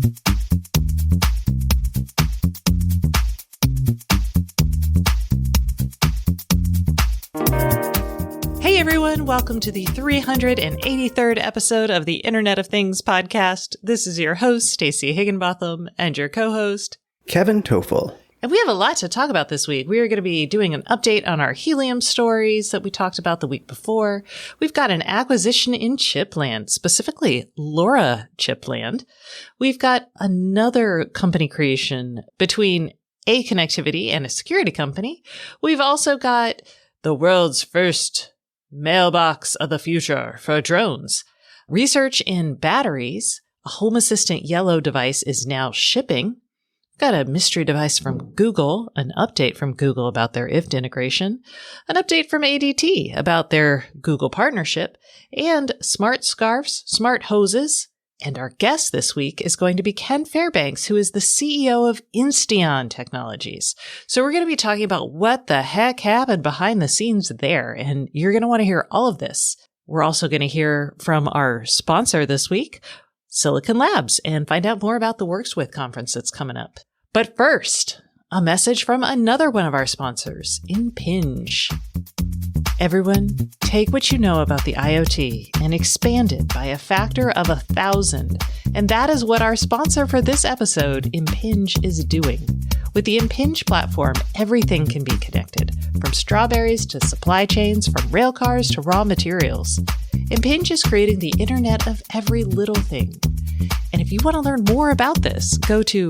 Hey everyone, welcome to the 383rd episode of the Internet of Things podcast. This is your host, Stacey Higginbotham, and your co-host, Kevin Toffel. And we have a lot to talk about this week. We are going to be doing an update on our helium stories that we talked about the week before. We've got an acquisition in Chipland, specifically LoRa Chipland. We've got another company creation between a connectivity and a security company. We've also got the world's first mailbox of the future for drones. Research in batteries. A Home Assistant Yellow device is now shipping. Got a mystery device from Google, an update from Google about their IFT integration, an update from ADT about their Google partnership, and smart scarves, smart hoses. And our guest this week is going to be Ken Fairbanks, who is the CEO of Insteon Technologies. So we're going to be talking about what the heck happened behind the scenes there, and you're going to want to hear all of this. We're also going to hear from our sponsor this week, Silicon Labs, and find out more about the Works With conference that's coming up. But first, a message from another one of our sponsors, Impinj. Everyone, take what you know about the IoT and expand it by a factor of 1,000. And that is what our sponsor for this episode, Impinj, is doing. With the Impinj platform, everything can be connected, from strawberries to supply chains, from rail cars to raw materials. Impinj is creating the internet of every little thing. And if you want to learn more about this, go to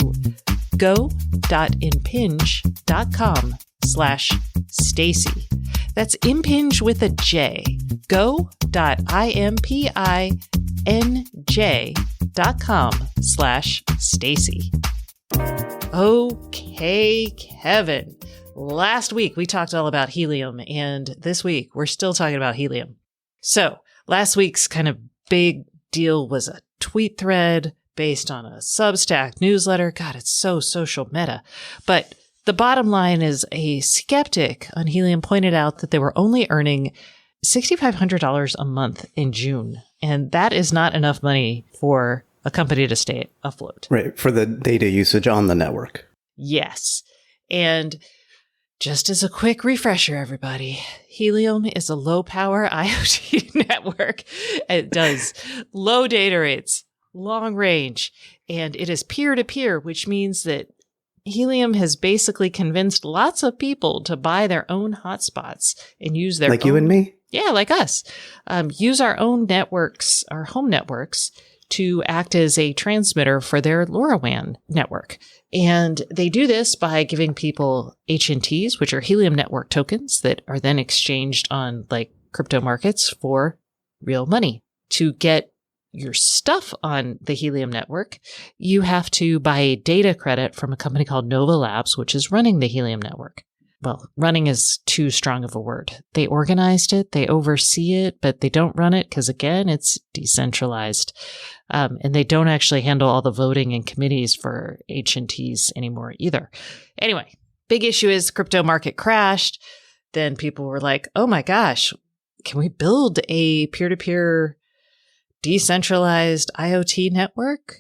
go.impinj.com/Stacey. That's Impinj with a J. go.impinj.com/Stacey. Okay, Kevin. Last week we talked all about helium, and this week we're still talking about helium. So last week's kind of big deal was a tweet thread based on a Substack newsletter. God, it's so social meta. But the bottom line is a skeptic on helium pointed out that they were only earning $6,500 a month in June. And that is not enough money for a company to stay afloat. Right, for the data usage on the network. Yes. And just as a quick refresher, everybody, helium is a low-power IoT network. It does low data rates, long range, and it is peer-to-peer, which means that helium has basically convinced lots of people to buy their own hotspots and use their Like you and me? Yeah, like us. Use our own networks, our home networks, to act as a transmitter for their LoRaWAN network. And they do this by giving people HNTs, which are helium network tokens that are then exchanged on like crypto markets for real money. To get your stuff on the helium network, you have to buy a data credit from a company called Nova Labs, which is running the helium network. Well, running is too strong of a word. They organized it, they oversee it, but they don't run it because, again, it's decentralized. And they don't actually handle all the voting and committees for HNTs anymore either. Anyway, big issue is crypto market crashed. Then people were like, oh my gosh, can we build a peer-to-peer decentralized IoT network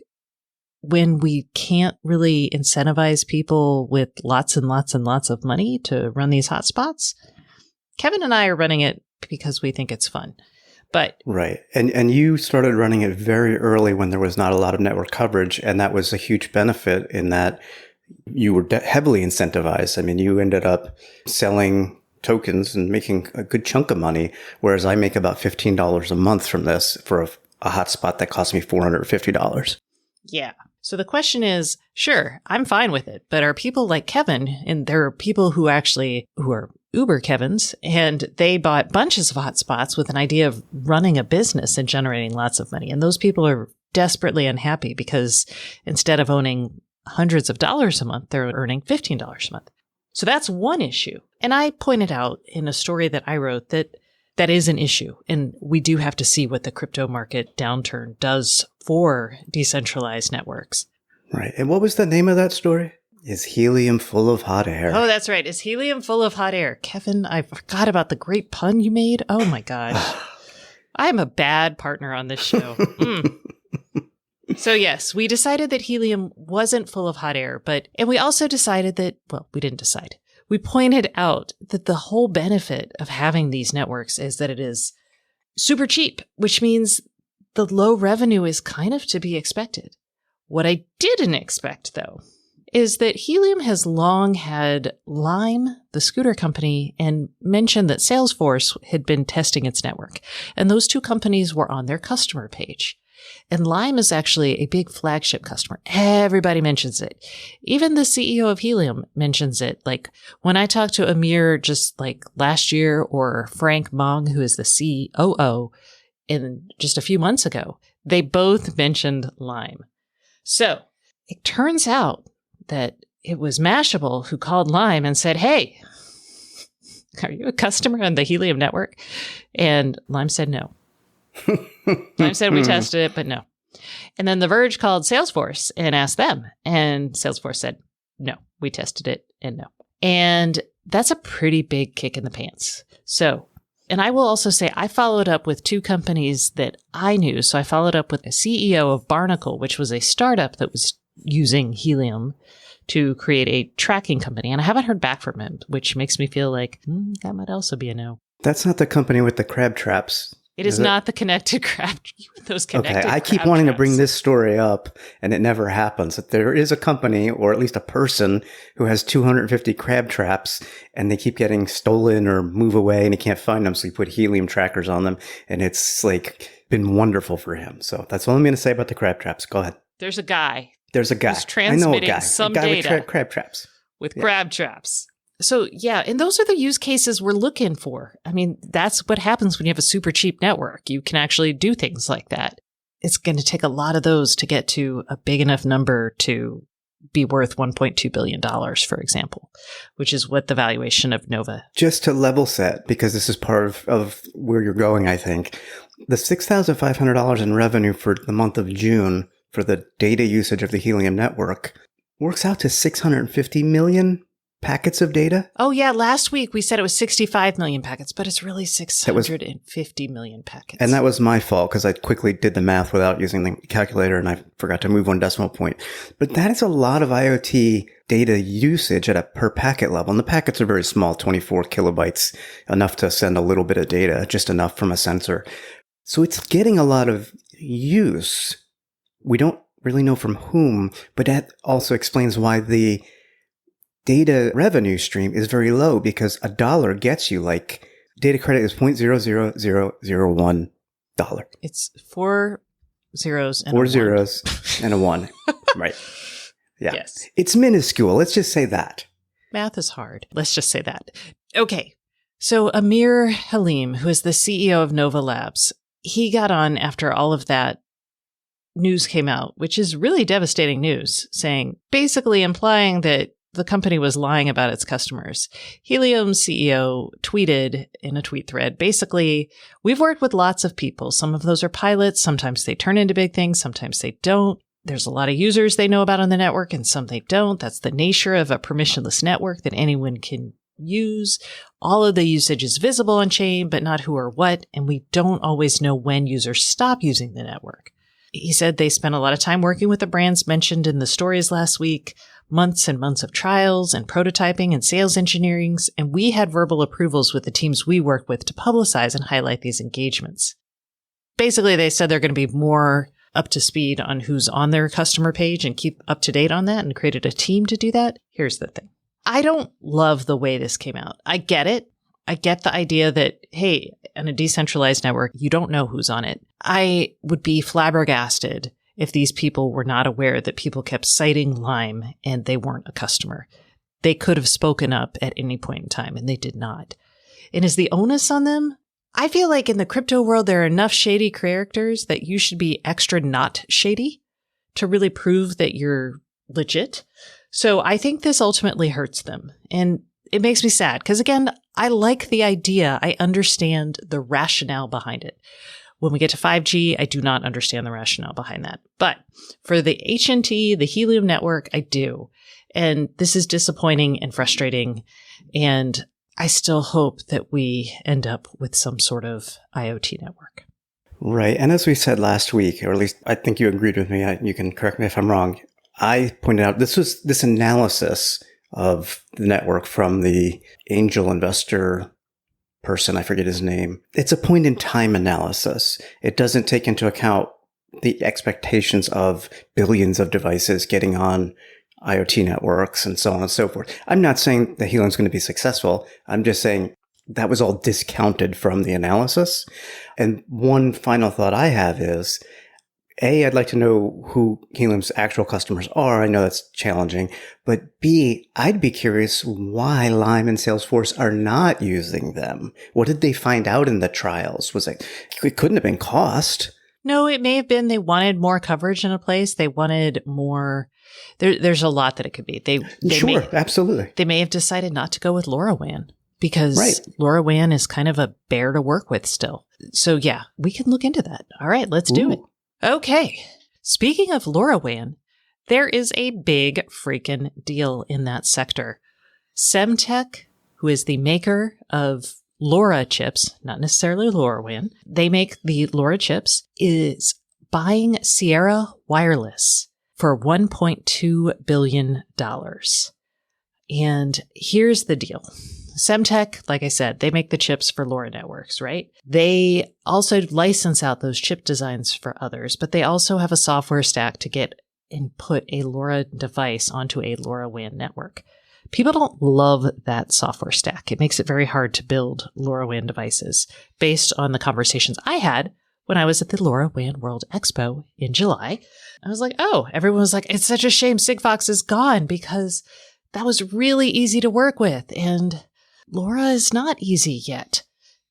when we can't really incentivize people with lots and lots and lots of money to run these hotspots? Kevin and I are running it because we think it's fun. But right. And you started running it very early when there was not a lot of network coverage. And that was a huge benefit in that you were heavily incentivized. I mean, you ended up selling tokens and making a good chunk of money, whereas I make about $15 a month from this for a hotspot that cost me $450. Yeah. So the question is, sure, I'm fine with it, but are people like Kevin, and there are people who are Uber Kevins, and they bought bunches of hotspots with an idea of running a business and generating lots of money. And those people are desperately unhappy because instead of owning hundreds of dollars a month, they're earning $15 a month. So that's one issue. And I pointed out in a story that I wrote that is an issue. And we do have to see what the crypto market downturn does for decentralized networks. Right. And what was the name of that story? Is helium full of hot air? Oh, that's right. Is helium full of hot air? Kevin, I forgot about the great pun you made. Oh my gosh. I'm a bad partner on this show. So yes, we decided that helium wasn't full of hot air, and we also decided that, well, we didn't decide. We pointed out that the whole benefit of having these networks is that it is super cheap, which means the low revenue is kind of to be expected. What I didn't expect, though, is that Helium has long had Lime, the scooter company, and mentioned that Salesforce had been testing its network. And those two companies were on their customer page. And Lime is actually a big flagship customer. Everybody mentions it. Even the CEO of Helium mentions it. Like when I talked to Amir just like last year, or Frank Mong, who is the COO, in just a few months ago, they both mentioned Lime. So it turns out that it was Mashable who called Lime and said, hey, are you a customer on the Helium network? And Lime said no. Lime said we tested it, but no. And then The Verge called Salesforce and asked them. And Salesforce said, no, we tested it and no. And that's a pretty big kick in the pants. So, and I will also say I followed up with two companies that I knew. So I followed up with a CEO of Barnacle, which was a startup that was using Helium to create a tracking company. And I haven't heard back from him, which makes me feel like that might also be a no. That's not the company with the crab traps. It is not the connected crab. Those connected Okay, I keep wanting to bring this story up, and it never happens. That there is a company, or at least a person, who has 250 crab traps, and they keep getting stolen or move away, and he can't find them. So he put helium trackers on them, and it's like been wonderful for him. So that's all I'm going to say about the crab traps. Go ahead. There's a guy. There's a guy. Who's transmitting some data with crab traps. With crab traps. So yeah, and those are the use cases we're looking for. I mean, that's what happens when you have a super cheap network. You can actually do things like that. It's going to take a lot of those to get to a big enough number to be worth $1.2 billion, for example, which is what the valuation of Nova. Just to level set, because this is part of where you're going, I think, the $6,500 in revenue for the month of June for the data usage of the Helium network works out to 650 million packets of data? Oh, yeah. Last week we said it was 65 million packets, but it's really 650 million packets. And that was my fault because I quickly did the math without using the calculator and I forgot to move one decimal point. But that is a lot of IoT data usage at a per packet level. And the packets are very small, 24 kilobytes, enough to send a little bit of data, just enough from a sensor. So it's getting a lot of use. We don't really know from whom, but that also explains why the data revenue stream is very low, because $1 gets you like data credit is $0.00001. It's 4 zeros and 4 a zeros and a 1. Right. Yeah. Yes. It's minuscule. Let's just say that. Math is hard. Let's just say that. Okay. So Amir Haleem, who is the CEO of Nova Labs, he got on after all of that news came out, which is really devastating news, basically implying that the company was lying about its customers. Helium's CEO tweeted in a tweet thread, basically, we've worked with lots of people. Some of those are pilots. Sometimes they turn into big things. Sometimes they don't. There's a lot of users they know about on the network and some they don't. That's the nature of a permissionless network that anyone can use. All of the usage is visible on chain, but not who or what. And we don't always know when users stop using the network. He said they spent a lot of time working with the brands mentioned in the stories last week, months and months of trials and prototyping and sales engineering, and we had verbal approvals with the teams we work with to publicize and highlight these engagements. Basically, they said they're going to be more up to speed on who's on their customer page and keep up to date on that, and created a team to do that. Here's the thing. I don't love the way this came out. I get it. I get the idea that, hey, in a decentralized network, you don't know who's on it. I would be flabbergasted if these people were not aware that people kept citing Lime and they weren't a customer. They could have spoken up at any point in time, and they did not. And is the onus on them? I feel like in the crypto world, there are enough shady characters that you should be extra not shady to really prove that you're legit. So I think this ultimately hurts them. And it makes me sad because, again, I like the idea. I understand the rationale behind it. When we get to 5G, I do not understand the rationale behind that. But for the HNT, the Helium network, I do. And this is disappointing and frustrating. And I still hope that we end up with some sort of IoT network. Right. And as we said last week, or at least I think you agreed with me, you can correct me if I'm wrong. I pointed out this analysis of the network from the angel investor person, I forget his name. It's a point in time analysis. It doesn't take into account the expectations of billions of devices getting on IoT networks and so on and so forth. I'm not saying that Helium's going to be successful. I'm just saying that was all discounted from the analysis. And one final thought I have is, A, I'd like to know who Helium's actual customers are. I know that's challenging. But B, I'd be curious why Lime and Salesforce are not using them. What did they find out in the trials? It couldn't have been cost. No, it may have been they wanted more coverage in a place. They wanted more. There's a lot that it could be. Absolutely. They may have decided not to go with LoRaWAN because right. LoRaWAN is kind of a bear to work with still. So yeah, we can look into that. All right, let's do it. Okay. Speaking of LoRaWAN, there is a big freaking deal in that sector. Semtech, who is the maker of LoRa chips, not necessarily LoRaWAN, they make the LoRa chips, is buying Sierra Wireless for $1.2 billion. And here's the deal. Semtech, like I said, they make the chips for LoRa networks, right? They also license out those chip designs for others, but they also have a software stack to get and put a LoRa device onto a LoRaWAN network. People don't love that software stack. It makes it very hard to build LoRaWAN devices based on the conversations I had when I was at the LoRaWAN World Expo in July. I was like, oh, everyone was like, it's such a shame Sigfox is gone because that was really easy to work with. And LoRa is not easy yet.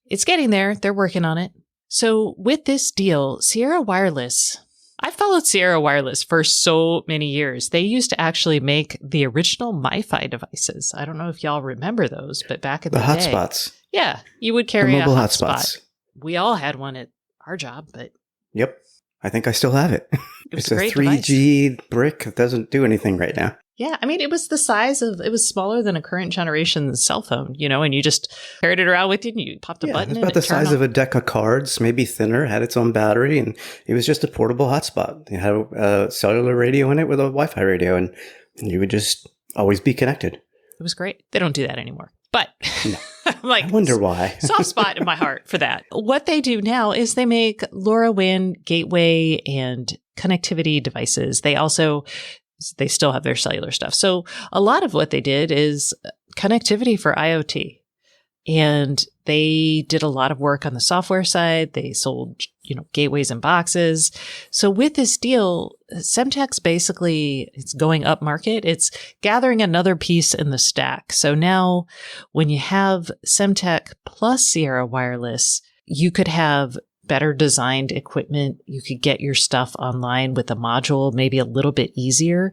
It's getting there. They're working on it. So with this deal, Sierra Wireless, I followed Sierra Wireless for so many years. They used to actually make the original MiFi devices. I don't know if y'all remember those, but back in the day. The hotspots. Yeah, you would carry the mobile a hotspot. Hotspots. We all had one at our job, but... Yep. I think I still have it. It's a 3G device. brick that doesn't do anything right now. Yeah, I mean, it was the size of, it was smaller than a current generation cell phone, and you just carried it around with you and you popped a button. It was about the size of a deck of cards, maybe thinner, had its own battery, and it was just a portable hotspot. It had a cellular radio in it with a Wi-Fi radio, and you would just always be connected. It was great. They don't do that anymore. But no. I wonder why. Soft spot in my heart for that. What they do now is they make LoRaWAN gateway and connectivity devices. They still have their cellular stuff. So a lot of what they did is connectivity for IoT. And they did a lot of work on the software side. They sold, gateways and boxes. So with this deal, Semtech's basically, it's going up market. It's gathering another piece in the stack. So now when you have Semtech plus Sierra Wireless, you could have better designed equipment. You could get your stuff online with a module, maybe a little bit easier.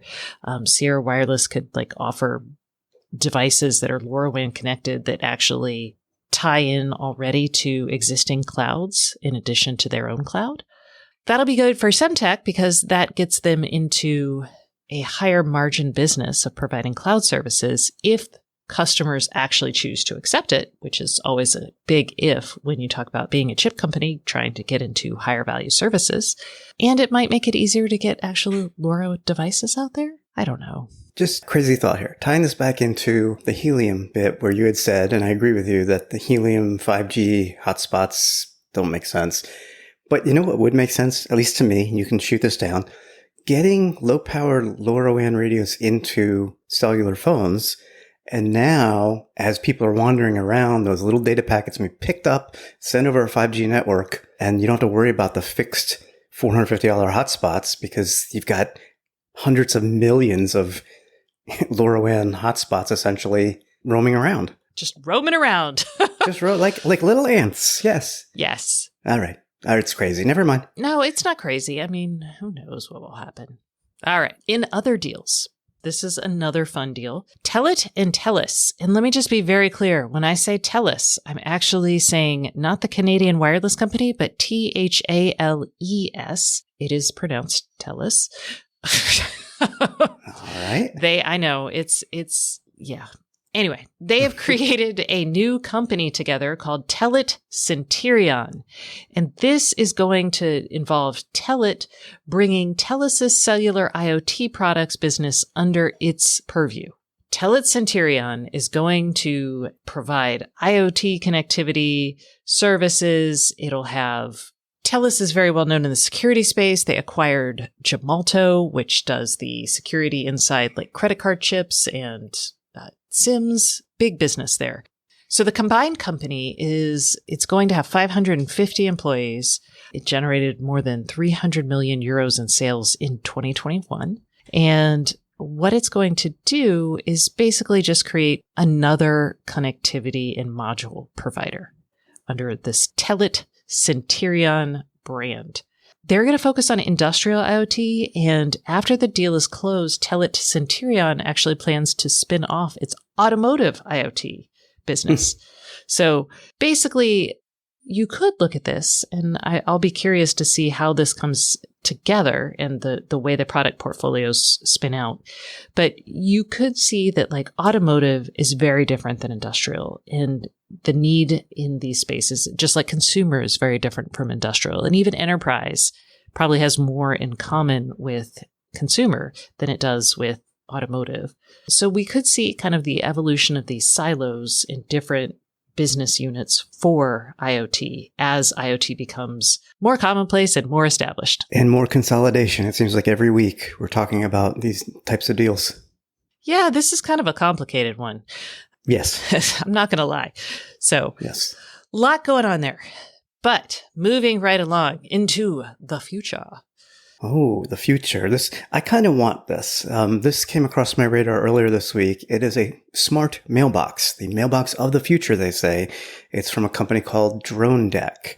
Sierra Wireless could offer devices that are LoRaWAN connected that actually tie in already to existing clouds in addition to their own cloud. That'll be good for Semtech because that gets them into a higher margin business of providing cloud services if customers actually choose to accept it, which is always a big if when you talk about being a chip company trying to get into higher value services. And it might make it easier to get actual LoRa devices out there. I don't know. Just crazy thought here. Tying this back into the Helium bit where you had said, and I agree with you, that the Helium 5G hotspots don't make sense. But you know what would make sense, at least to me, you can shoot this down, getting low-power LoRaWAN radios into cellular phones. And now, as people are wandering around, those little data packets can be picked up, sent over a 5G network, and you don't have to worry about the fixed $450 hotspots because you've got hundreds of millions of LoRaWAN hotspots essentially roaming around. Just roaming around. Just like little ants. Yes. Yes. All right. It's crazy. Never mind. No, it's not crazy. I mean, who knows what will happen. All right. In other deals, this is another fun deal. Telit and Telus. And let me just be very clear. When I say Telus, I'm actually saying not the Canadian wireless company, but Thales. It is pronounced Telus. All right. I know. Yeah. Anyway, they have created a new company together called Telit Centurion. And this is going to involve Telit bringing Telus' cellular IoT products business under its purview. Telit Centurion is going to provide IoT connectivity services. It'll have Telus is very well known in the security space. They acquired Gemalto, which does the security inside like credit card chips and SIMs, big business there. So the combined company it's going to have 550 employees. It generated more than 300 million euros in sales in 2021. And what it's going to do is basically just create another connectivity and module provider under this Telit Centurion brand. They're going to focus on industrial IoT, and after the deal is closed, Telit Centurion actually plans to spin off its automotive IoT business. So basically, you could look at this, and I'll be curious to see how this comes together and the way the product portfolios spin out. But you could see that like automotive is very different than industrial, and the need in these spaces, just like consumer is very different from industrial, and even enterprise probably has more in common with consumer than it does with automotive. So we could see kind of the evolution of these silos in different business units for IoT as IoT becomes more commonplace and more established. And more consolidation. It seems like every week we're talking about these types of deals. Yeah, this is kind of a complicated one. Yes. I'm not going to lie. So, yes, a lot going on there. But moving right along into the future. Oh, the future. I kind of want this. This came across my radar earlier this week. It is a smart mailbox, the mailbox of the future, they say. It's from a company called Drone Deck.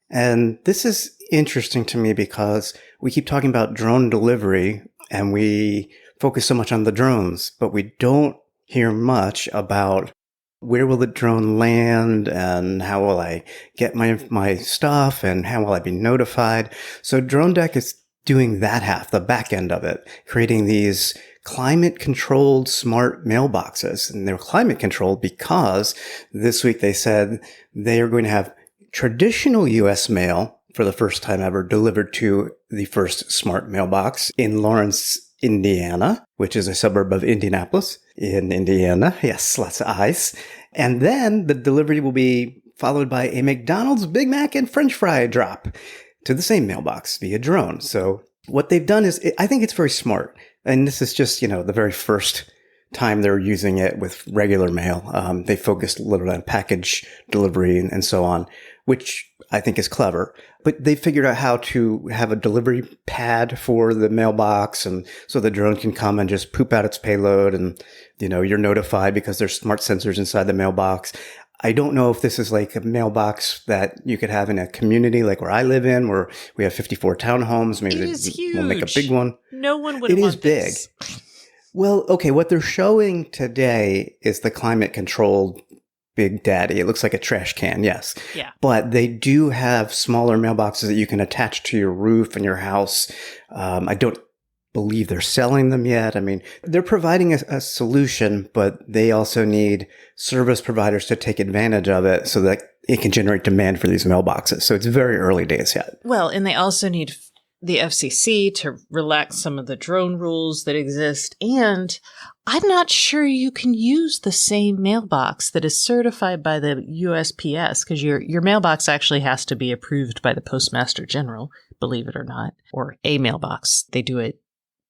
And this is interesting to me because we keep talking about drone delivery and we focus so much on the drones, but we don't hear much about where will the drone land and how will I get my stuff and how will I be notified. So Drone Deck is doing that half, the back end of it, creating these climate-controlled smart mailboxes. And they're climate-controlled because this week they said they are going to have traditional U.S. mail for the first time ever delivered to the first smart mailbox in Lawrence, Indiana, which is a suburb of Indianapolis in Indiana. Yes, lots of ice. And then the delivery will be followed by a McDonald's Big Mac and French fry drop to the same mailbox via drone. So what they've done is, I think it's very smart. And this is just, the very first time they're using it with regular mail. They focused literally on package delivery and so on, which I think is clever. But they figured out how to have a delivery pad for the mailbox, and so the drone can come and just poop out its payload, and you're notified because there's smart sensors inside the mailbox. I don't know if this is like a mailbox that you could have in a community like where I live in, where we have 54 townhomes. Maybe we'll make a big one. No one would want this. It is big. Well, okay, what they're showing today is the climate-controlled Big Daddy. It looks like a trash can, yes. Yeah. But they do have smaller mailboxes that you can attach to your roof and your house. I don't believe they're selling them yet. I mean, they're providing a solution, but they also need service providers to take advantage of it so that it can generate demand for these mailboxes. So it's very early days yet. Well, and they also need the FCC to relax some of the drone rules that exist. And I'm not sure you can use the same mailbox that is certified by the USPS, because your mailbox actually has to be approved by the Postmaster General, believe it or not, or a mailbox. They do it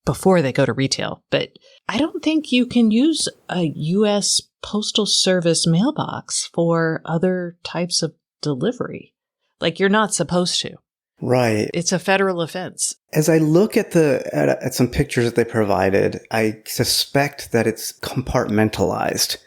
before they go to retail. But I don't think you can use a U.S. Postal Service mailbox for other types of delivery. Like, you're not supposed to. Right. It's a federal offense. As I look at at some pictures that they provided, I suspect that it's compartmentalized.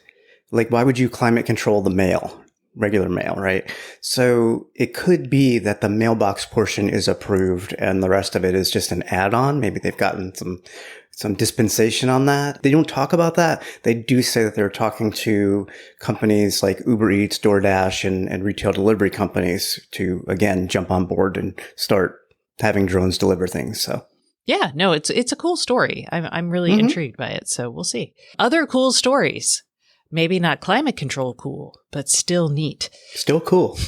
Like, why would you climate control the mail? Regular mail, right? So it could be that the mailbox portion is approved and the rest of it is just an add-on. Maybe they've gotten some dispensation on that. They don't talk about that. They do say that they're talking to companies like Uber Eats, DoorDash, and retail delivery companies to, again, jump on board and start having drones deliver things. So yeah, no, it's a cool story. I'm really intrigued by it. So we'll see. Other cool stories. maybe not climate control cool, but still neat. Still cool.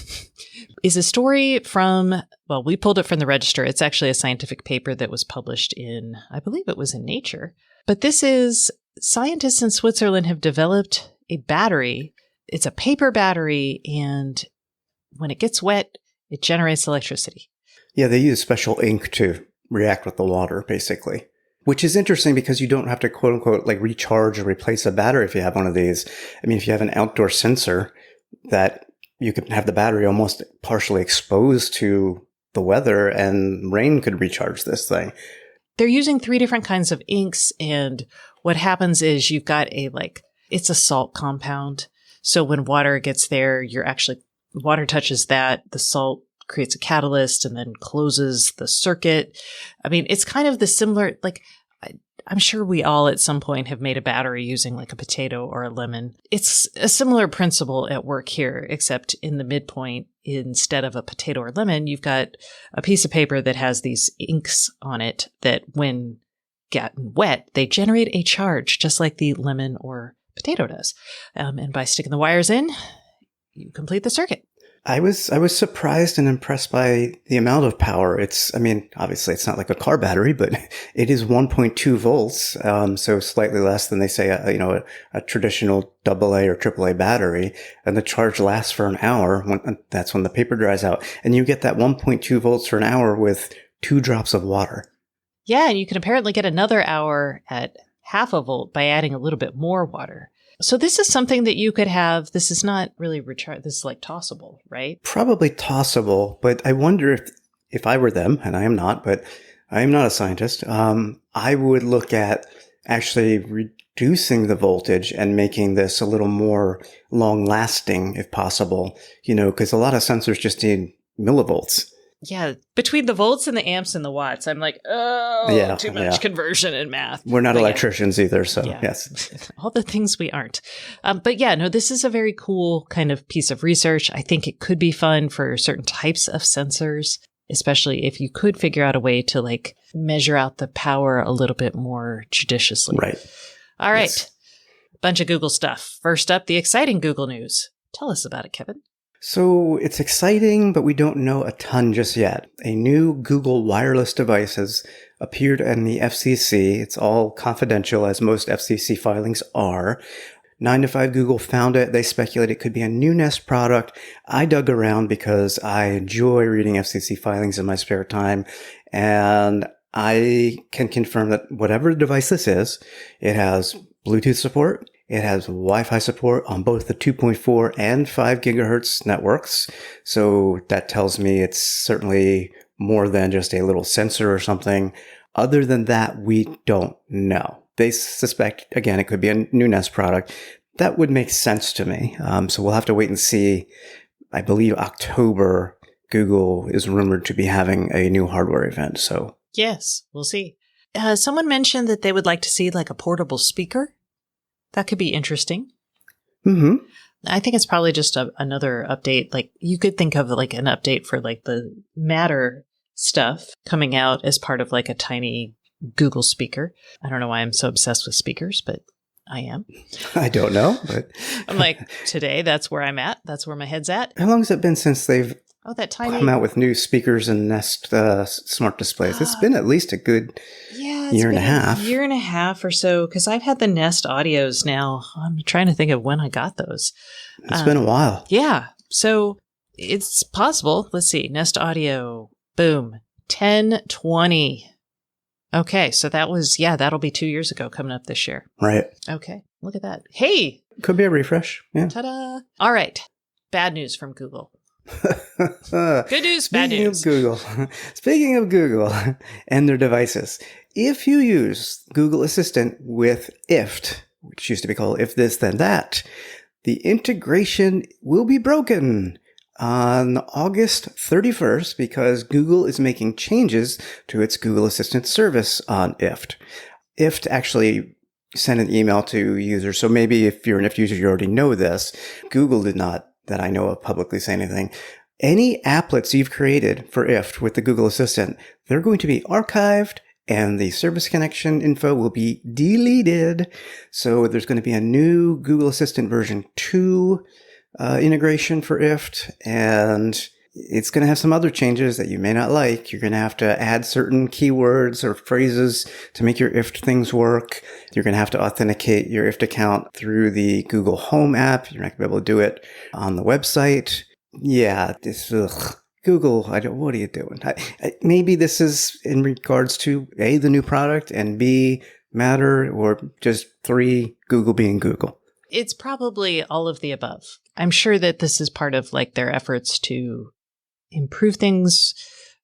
Is a story from, well, we pulled it from the Register. It's actually a scientific paper that was published in, I believe it was in Nature. But this is, scientists in Switzerland have developed a battery. It's a paper battery, and when it gets wet, it generates electricity. Yeah, they use special ink to react with the water, basically. Which is interesting because you don't have to, quote unquote, like recharge or replace a battery if you have one of these. I mean, if you have an outdoor sensor, that you could have the battery almost partially exposed to the weather and rain could recharge this thing. They're using 3 different kinds of inks, and what happens is you've got it's a salt compound. So when water gets there, water touches that, the salt creates a catalyst and then closes the circuit. I mean, it's kind of the similar, like, I'm sure we all at some point have made a battery using like a potato or a lemon. It's a similar principle at work here, except in the midpoint, instead of a potato or lemon, you've got a piece of paper that has these inks on it that when gotten wet, they generate a charge just like the lemon or potato does. And by sticking the wires in, you complete the circuit. I was surprised and impressed by the amount of power. Obviously it's not like a car battery, but it is 1.2 volts. So slightly less than they say, a traditional AA or AAA battery. And the charge lasts for an hour. That's when the paper dries out. And you get that 1.2 volts for an hour with 2 drops of water. Yeah. And you can apparently get another hour at half a volt by adding a little bit more water. So this is something that you could have. This is not really recharge. This is like tossable, right? Probably tossable, but I wonder if I were them, and I am not, but I am not a scientist. I would look at actually reducing the voltage and making this a little more long lasting if possible, because a lot of sensors just need millivolts. Yeah, between the volts and the amps and the watts, I'm like, too much conversion in math. We're not electricians either, so yes. All the things we aren't. This is a very cool kind of piece of research. I think it could be fun for certain types of sensors, especially if you could figure out a way to like measure out the power a little bit more judiciously. Right. All right. Yes. Bunch of Google stuff. First up, the exciting Google news. Tell us about it, Kevin. So it's exciting, but we don't know a ton just yet. A new Google wireless device has appeared in the FCC. It's all confidential, as most FCC filings are. 9 to 5 Google found it. They speculate it could be a new Nest product. I dug around because I enjoy reading FCC filings in my spare time. And I can confirm that whatever device this is, it has Bluetooth support. It has Wi-Fi support on both the 2.4 and 5 gigahertz networks. So that tells me it's certainly more than just a little sensor or something. Other than that, we don't know. They suspect, again, it could be a new Nest product. That would make sense to me. So we'll have to wait and see. I believe October, Google is rumored to be having a new hardware event. So yes, we'll see. Someone mentioned that they would like to see like a portable speaker. That could be interesting. Mm-hmm. I think it's probably just another update. Like you could think of like an update for like the Matter stuff coming out as part of like a tiny Google speaker. I don't know why I'm so obsessed with speakers, but I am. I don't know, but I'm like, today, that's where I'm at. That's where my head's at. How long has it been since they've come out with new speakers and Nest smart displays? It's been at least a good year and a half. Year and a half or so, because I've had the Nest Audios now. I'm trying to think of when I got those. It's been a while. Yeah. So it's possible. Let's see. Nest Audio. Boom. 10/20. Okay. So that'll be 2 years ago coming up this year. Right. Okay. Look at that. Hey. Could be a refresh. Yeah. Ta-da. All right. Bad news from Google. Good news, bad news. Speaking of Google and their devices, if you use Google Assistant with IFT, which used to be called If This Then That, the integration will be broken on August 31st because Google is making changes to its Google Assistant service on IFT. IFT actually sent an email to users, so maybe if you're an IFT user, you already know this. Google did not, that I know of, publicly say anything. Any applets you've created for IFT with the Google Assistant, they're going to be archived and the service connection info will be deleted. So there's going to be a new Google Assistant version 2 integration for IFT, and it's going to have some other changes that you may not like. You're going to have to add certain keywords or phrases to make your IFT things work. You're going to have to authenticate your IFT account through the Google Home app. You're not going to be able to do it on the website. Yeah, Google, what are you doing? Maybe this is in regards to A, the new product, and B, Matter, or just 3, Google being Google. It's probably all of the above. I'm sure that this is part of like their efforts to improve things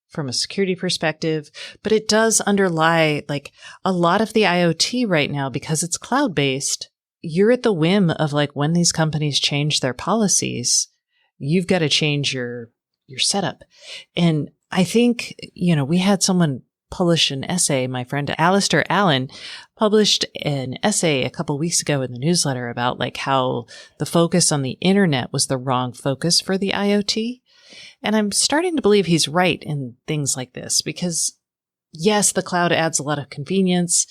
from a security perspective, but it does underlie like a lot of the IoT right now, because it's cloud-based. You're at the whim of like when these companies change their policies, you've got to change your setup. And I think, we had someone publish an essay. My friend Alistair Allen published an essay a couple weeks ago in the newsletter about like how the focus on the internet was the wrong focus for the IoT. And I'm starting to believe he's right in things like this, because yes, the cloud adds a lot of convenience.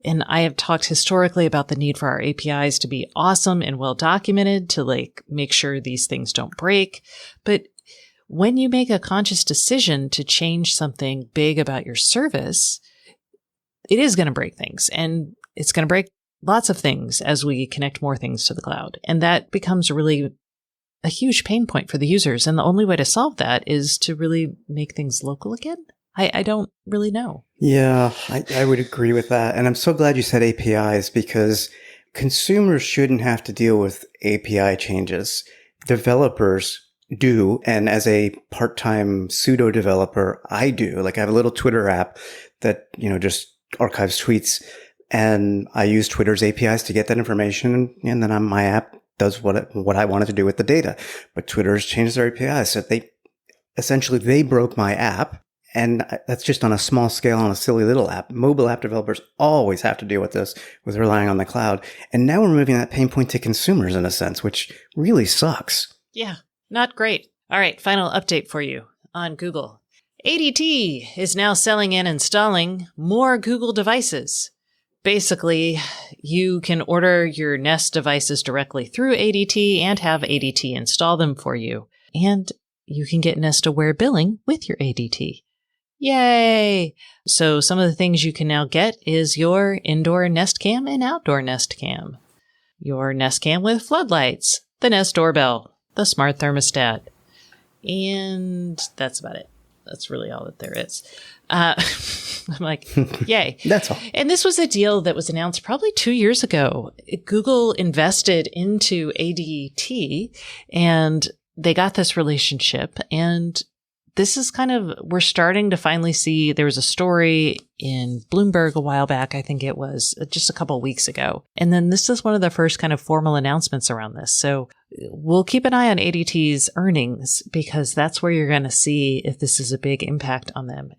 And I have talked historically about the need for our APIs to be awesome and well documented to like make sure these things don't break. But when you make a conscious decision to change something big about your service, it is going to break things, and it's going to break lots of things as we connect more things to the cloud. And that becomes really a huge pain point for the users. And the only way to solve that is to really make things local again. I don't really know. Yeah, I would agree with that. And I'm so glad you said APIs, because consumers shouldn't have to deal with API changes. Developers do. And as a part-time pseudo developer, I do. Like I have a little Twitter app that, just archives tweets, and I use Twitter's APIs to get that information. And then my app does what I wanted to do with the data. But Twitter's changed their APIs. So they broke my app. And that's just on a small scale, on a silly little app. Mobile app developers always have to deal with this, with relying on the cloud. And now we're moving that pain point to consumers in a sense, which really sucks. Yeah, not great. All right, final update for you on Google. ADT is now selling and installing more Google devices. Basically, you can order your Nest devices directly through ADT and have ADT install them for you. And you can get Nest Aware billing with your ADT. Yay! So some of the things you can now get is your indoor Nest Cam and outdoor Nest Cam. Your Nest Cam with floodlights, the Nest doorbell, the smart thermostat. And that's about it. That's really all that there is. I'm like, yay. That's all. And this was a deal that was announced probably 2 years ago. Google invested into ADT and they got this relationship. And this is we're starting to finally see, there was a story in Bloomberg a while back. I think it was just a couple of weeks ago. And then this is one of the first kind of formal announcements around this. So we'll keep an eye on ADT's earnings, because that's where you're going to see if this is a big impact on them.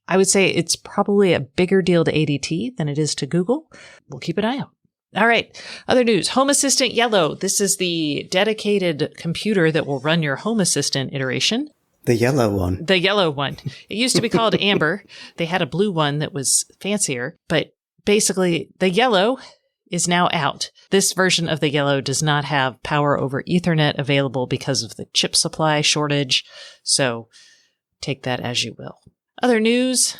I would say it's probably a bigger deal to ADT than it is to Google. We'll keep an eye out. All right. Other news. Home Assistant Yellow. This is the dedicated computer that will run your Home Assistant iteration. The yellow one. The yellow one. It used to be called Amber. They had a blue one that was fancier, but basically the yellow is now out. This version of the yellow does not have power over Ethernet available because of the chip supply shortage. So take that as you will. Other news.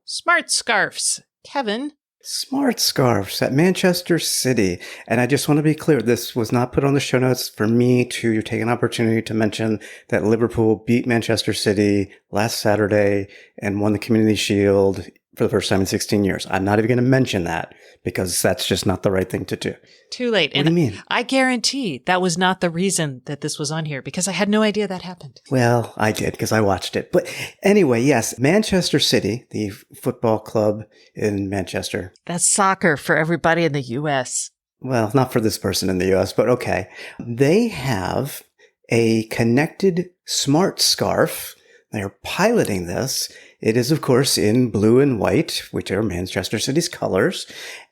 Smart scarves. Kevin. Smart scarves at Manchester City. And I just want to be clear, this was not put on the show notes for me to take an opportunity to mention that Liverpool beat Manchester City last Saturday and won the Community Shield for the first time in 16 years. I'm not even going to mention that because that's just not the right thing to do. Too late. What do you mean? I guarantee that was not the reason that this was on here, because I had no idea that happened. Well, I did because I watched it. But anyway, yes, Manchester City, the football club in Manchester. That's soccer for everybody in the U.S. Well, not for this person in the U.S., but okay. They have a connected smart scarf. They're piloting this. It is, of course, in blue and white, which are Manchester City's colors.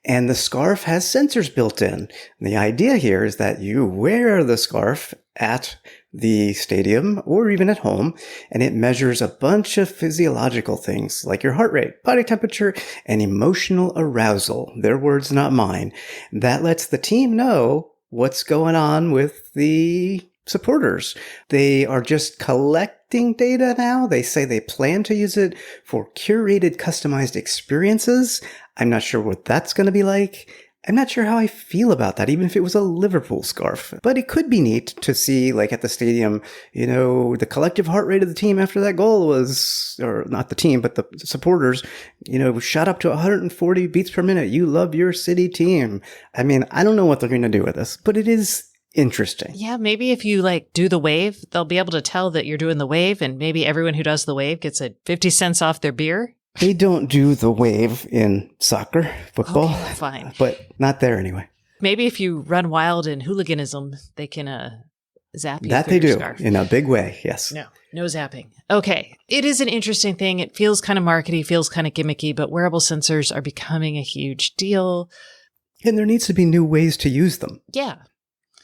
And the scarf has sensors built in. And the idea here is that you wear the scarf at the stadium or even at home, and it measures a bunch of physiological things like your heart rate, body temperature, and emotional arousal. Their words, not mine. That lets the team know what's going on with the supporters. They are just collecting data now. They say they plan to use it for curated, customized experiences. I'm not sure what that's going to be like. I'm not sure how I feel about that, even if it was a Liverpool scarf. But it could be neat to see, like at the stadium, the collective heart rate of the team after that goal was, or not the team, but the supporters, shot up to 140 beats per minute. You love your city team. I mean, I don't know what they're going to do with this, but it is interesting. Yeah, maybe if you do the wave, they'll be able to tell that you're doing the wave, and maybe everyone who does the wave gets a 50 cents off their beer. They don't do the wave in soccer, football. Okay, fine. But not there anyway. Maybe if you run wild in hooliganism, they can zap you. That through they your do scarf. in a big way, yes. No zapping. Okay. It is an interesting thing. It feels kind of markety, feels kind of gimmicky, but wearable sensors are becoming a huge deal. And there needs to be new ways to use them. Yeah.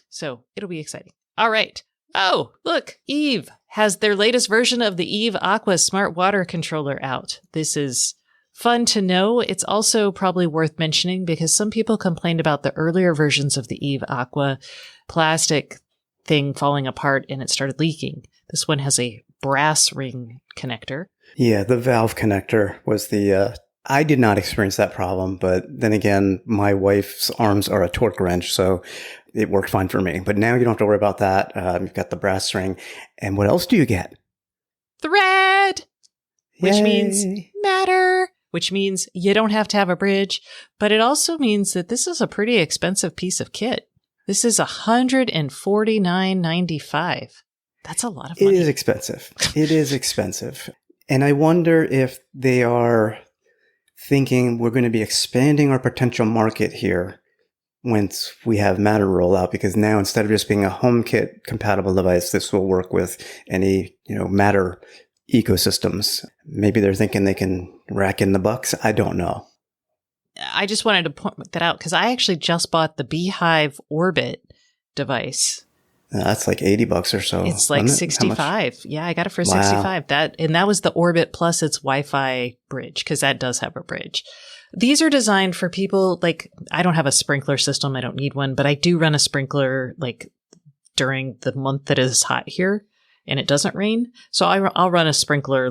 So it'll be exciting. All right. Oh, look, Eve has their latest version of the Eve Aqua Smart Water Controller out. This is fun to know. It's also probably worth mentioning because some people complained about the earlier versions of the Eve Aqua plastic thing falling apart and it started leaking. This one has a brass ring connector. Yeah, the valve connector was I did not experience that problem, but then again, my wife's arms are a torque wrench, so it worked fine for me. But now you don't have to worry about that. You've got the brass ring. And what else do you get? Thread! Which Yay. means matter, which means you don't have to have a bridge. But it also means that this is a pretty expensive piece of kit. This is $149.95. That's a lot of money. It is expensive. It is expensive. And I wonder if they are thinking we're going to be expanding our potential market here once we have Matter roll out, because now instead of just being a HomeKit compatible device, this will work with any, Matter ecosystems. Maybe they're thinking they can rack in the bucks. I don't know. I just wanted to point that out because I actually just bought the Beehive Orbit device. That's like $80 or so. It's like 65. Yeah, I got it for 65. That was the Orbit plus its Wi-Fi bridge, because that does have a bridge. These are designed for people I don't have a sprinkler system. I don't need one, but I do run a sprinkler during the month that is hot here and it doesn't rain. So I'll run a sprinkler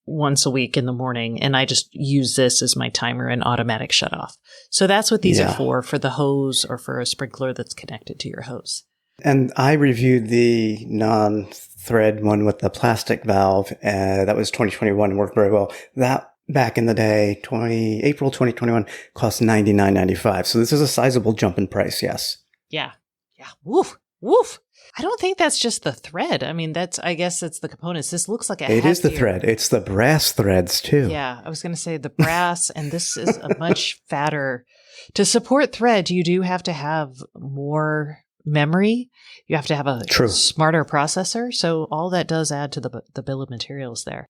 once a week in the morning, and I just use this as my timer and automatic shut off. So that's what these are for the hose or for a sprinkler that's connected to your hose. And I reviewed the non-thread one with the plastic valve. That was 2021 and worked very well. That back in the day, April 2021, cost $99.95. So this is a sizable jump in price, yes. Yeah. Woof. I don't think that's just the thread. I mean, I guess it's the components. This looks like It is the thread. It's the brass threads too. Yeah, I was going to say the brass, and this is a much fatter. To support thread, you do have to have more memory. You have to have a smarter processor. So all that does add to the bill of materials there.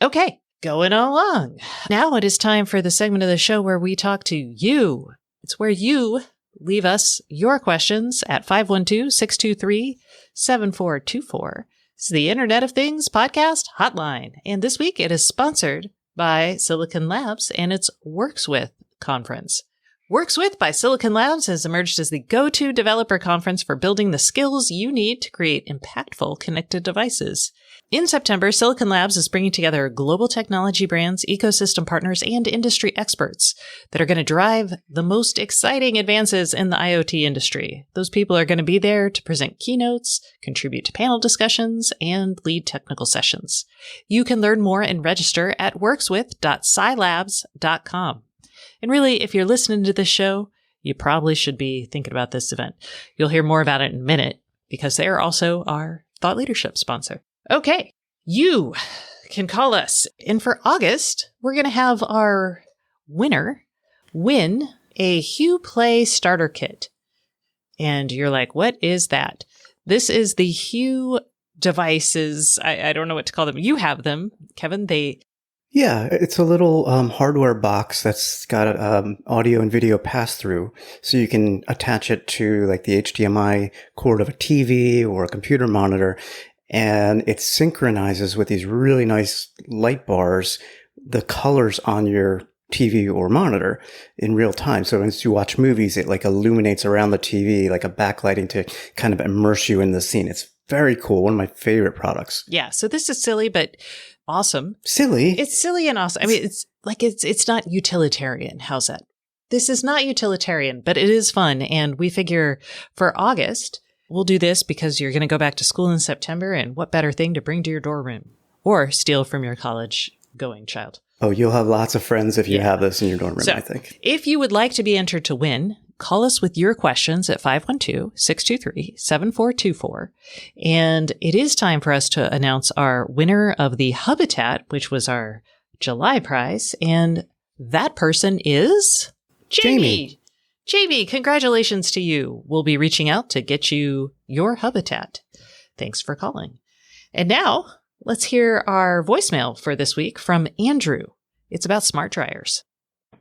Okay, going along. Now it is time for the segment of the show where we talk to you. It's where you leave us your questions at 512-623-7424. It's the Internet of Things podcast hotline. And this week it is sponsored by Silicon Labs and its Works With conference. Works With by Silicon Labs has emerged as the go-to developer conference for building the skills you need to create impactful connected devices. In September, Silicon Labs is bringing together global technology brands, ecosystem partners, and industry experts that are going to drive the most exciting advances in the IoT industry. Those people are going to be there to present keynotes, contribute to panel discussions, and lead technical sessions. You can learn more and register at workswith.scilabs.com. And really, if you're listening to this show, you probably should be thinking about this event. You'll hear more about it in a minute because they are also our thought leadership sponsor. Okay, you can call us. And for August, we're going to have our winner win a Hue Play starter kit. And you're like, what is that? This is the Hue devices. I don't know what to call them. You have them, Kevin. They Yeah, it's a little hardware box that's got audio and video pass-through, so you can attach it to like the HDMI cord of a TV or a computer monitor, and it synchronizes with these really nice light bars, the colors on your TV or monitor in real time. So as you watch movies, it like illuminates around the TV, like a backlighting to kind of immerse you in the scene. It's very cool. One of my favorite products. Yeah. So this is silly, but awesome. Silly? It's silly and awesome. I mean, it's not utilitarian. How's that? This is not utilitarian, but it is fun. And we figure for August, we'll do this because you're going to go back to school in September. And what better thing to bring to your dorm room or steal from your college going child? Oh, you'll have lots of friends if you have this in your dorm room, so, I think. If you would like to be entered to win, call us with your questions at 512-623-7424. And it is time for us to announce our winner of the Habitat, which was our July prize. And that person is Jamie. Jamie, congratulations to you. We'll be reaching out to get you your Habitat. Thanks for calling. And now let's hear our voicemail for this week from Andrew. It's about smart dryers.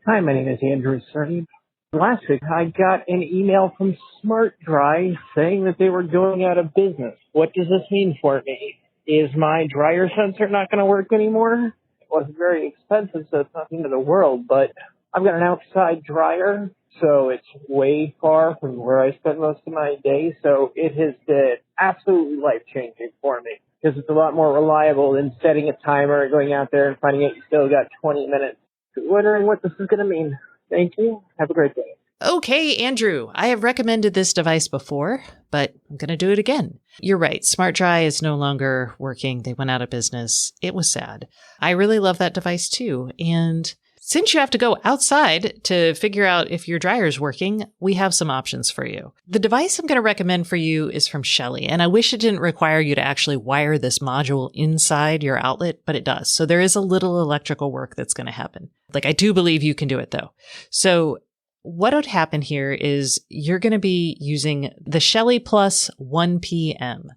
Hi, my name is Andrew Cerny. Last week, I got an email from Smart Dry saying that they were going out of business. What does this mean for me? Is my dryer sensor not going to work anymore? It wasn't very expensive, so it's not the end of the world, but I've got an outside dryer, so it's way far from where I spend most of my day, so it has been absolutely life-changing for me. Because it's a lot more reliable than setting a timer and going out there and finding out you still got 20 minutes. Wondering what this is going to mean. Thank you. Have a great day. Okay, Andrew, I have recommended this device before, but I'm going to do it again. You're right. Smart Dry is no longer working. They went out of business. It was sad. I really love that device too. And since you have to go outside to figure out if your dryer is working, we have some options for you. The device I'm going to recommend for you is from Shelly, and I wish it didn't require you to actually wire this module inside your outlet, but it does. So there is a little electrical work that's going to happen. Like, I do believe you can do it though. So what would happen here is you're going to be using the Shelly Plus 1PM.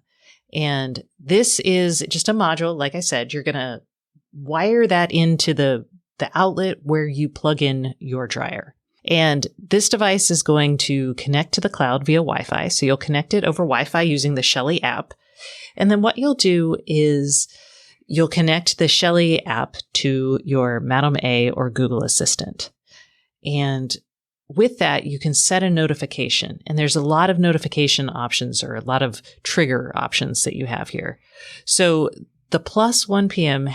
And this is just a module. Like I said, you're going to wire that into the outlet where you plug in your dryer. And this device is going to connect to the cloud via Wi-Fi. So you'll connect it over Wi-Fi using the Shelly app. And then what you'll do is you'll connect the Shelly app to your Madam A or Google Assistant. And with that, you can set a notification. And there's a lot of notification options or a lot of trigger options that you have here. So the Plus 1PM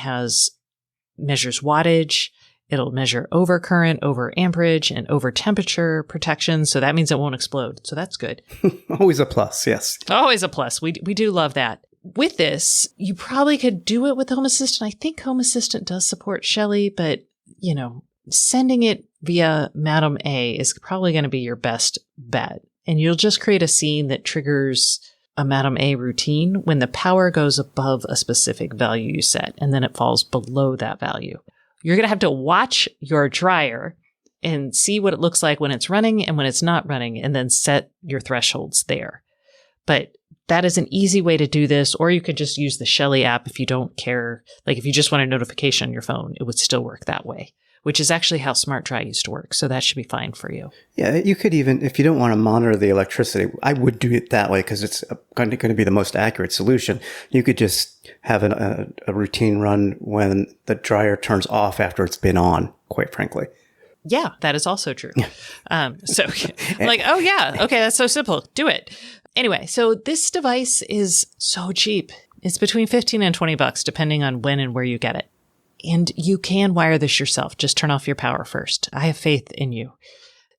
measures wattage. It'll measure overcurrent, over amperage, and over temperature protection. So that means it won't explode. So that's good. Always a plus, yes. Always a plus. We do love that. With this, you probably could do it with Home Assistant. I think Home Assistant does support Shelly, but, sending it via Madam A is probably going to be your best bet. And you'll just create a scene that triggers a Madam A routine when the power goes above a specific value you set, and then it falls below that value. You're going to have to watch your dryer and see what it looks like when it's running and when it's not running, and then set your thresholds there. But that is an easy way to do this, or you could just use the Shelly app if you don't care. Like if you just want a notification on your phone, it would still work that way, which is actually how Smart Dry used to work. So that should be fine for you. Yeah, you could even, if you don't want to monitor the electricity, I would do it that way because it's going to be the most accurate solution. You could just have a routine run when the dryer turns off after it's been on, quite frankly. Yeah, that is also true. So like, oh yeah, okay, that's so simple. Do it. Anyway, so this device is so cheap. It's between $15 and $20, depending on when and where you get it. And you can wire this yourself. Just turn off your power first. I have faith in you.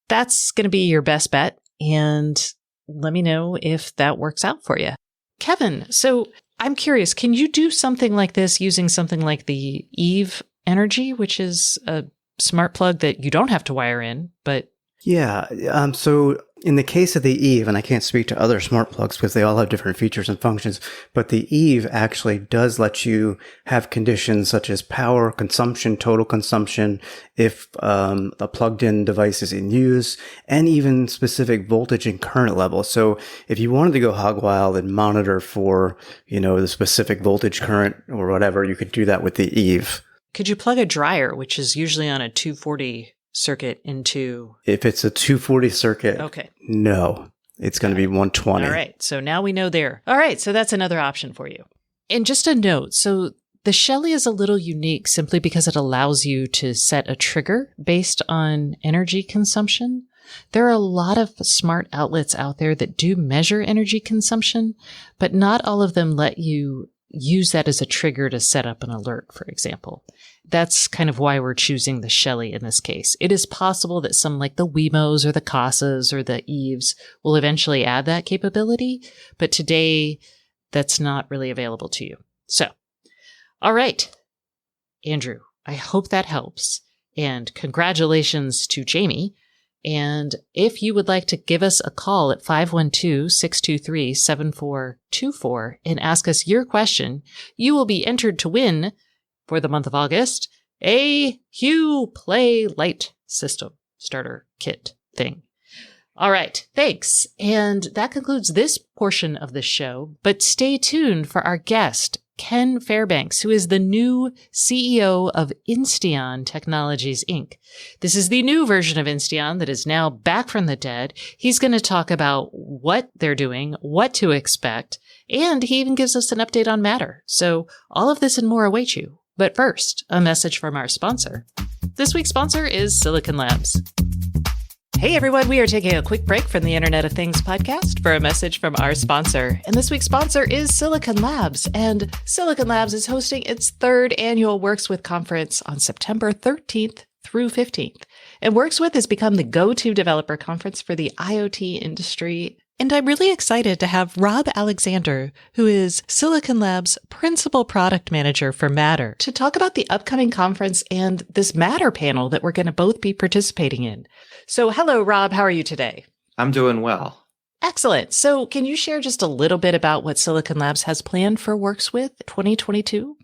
That's going to be your best bet. And let me know if that works out for you. Kevin, so I'm curious, can you do something like this using something like the Eve Energy, which is a smart plug that you don't have to wire in, but... Yeah. So in the case of the Eve, and I can't speak to other smart plugs because they all have different features and functions, but the Eve actually does let you have conditions such as power consumption, total consumption, if a plugged-in device is in use, and even specific voltage and current level. So if you wanted to go hog wild and monitor for, the specific voltage, current, or whatever, you could do that with the Eve. Could you plug a dryer, which is usually on a 240 circuit, into... If it's a 240 circuit, Okay. No, it's going to be 120. All right. So now we know there. All right. So that's another option for you. And just a note. So the Shelly is a little unique simply because it allows you to set a trigger based on energy consumption. There are a lot of smart outlets out there that do measure energy consumption, but not all of them let you use that as a trigger to set up an alert, for example. That's kind of why we're choosing the Shelly in this case. It is possible that some like the Wemos or the Casas or the Eves will eventually add that capability, but today that's not really available to you. So, all right, Andrew, I hope that helps. And congratulations to Jamie. And if you would like to give us a call at 512-623-7424 and ask us your question, you will be entered to win, for the month of August, a Hue Play Light System starter kit thing. All right, thanks. And that concludes this portion of the show, but stay tuned for our guest, Ken Fairbanks, who is the new CEO of Insteon Technologies, Inc. This is the new version of Insteon that is now back from the dead. He's going to talk about what they're doing, what to expect, and he even gives us an update on Matter. So all of this and more await you. But first, a message from our sponsor. This week's sponsor is Silicon Labs. Hey everyone, we are taking a quick break from the Internet of Things podcast for a message from our sponsor. And this week's sponsor is Silicon Labs. And Silicon Labs is hosting its third annual Works With conference on September 13th through 15th. And Works With has become the go-to developer conference for the IoT industry. And I'm really excited to have Rob Alexander, who is Silicon Labs' principal product manager for Matter, to talk about the upcoming conference and this Matter panel that we're going to both be participating in. So hello, Rob. How are you today? I'm doing well. Excellent. So can you share just a little bit about what Silicon Labs has planned for Works With 2022?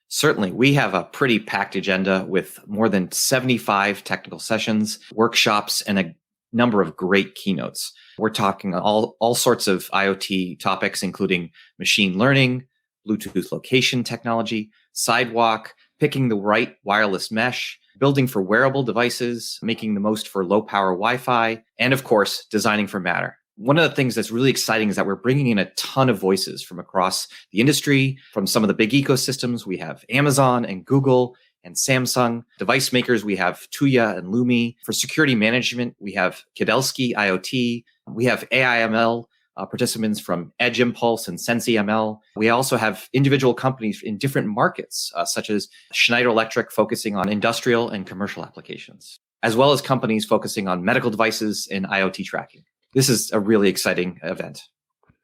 Certainly. We have a pretty packed agenda with more than 75 technical sessions, workshops, and a number of great keynotes. We're talking all sorts of IoT topics, including machine learning, Bluetooth location technology, sidewalk, picking the right wireless mesh, building for wearable devices, making the most for low power Wi-Fi, and of course, designing for Matter. One of the things that's really exciting is that we're bringing in a ton of voices from across the industry, from some of the big ecosystems. We have Amazon and Google and Samsung. Device makers, we have Tuya and Lumi. For security management, we have Kidelsky IoT. We have AI/ML participants from Edge Impulse and SensiML. We also have individual companies in different markets, such as Schneider Electric focusing on industrial and commercial applications, as well as companies focusing on medical devices and IoT tracking. This is a really exciting event.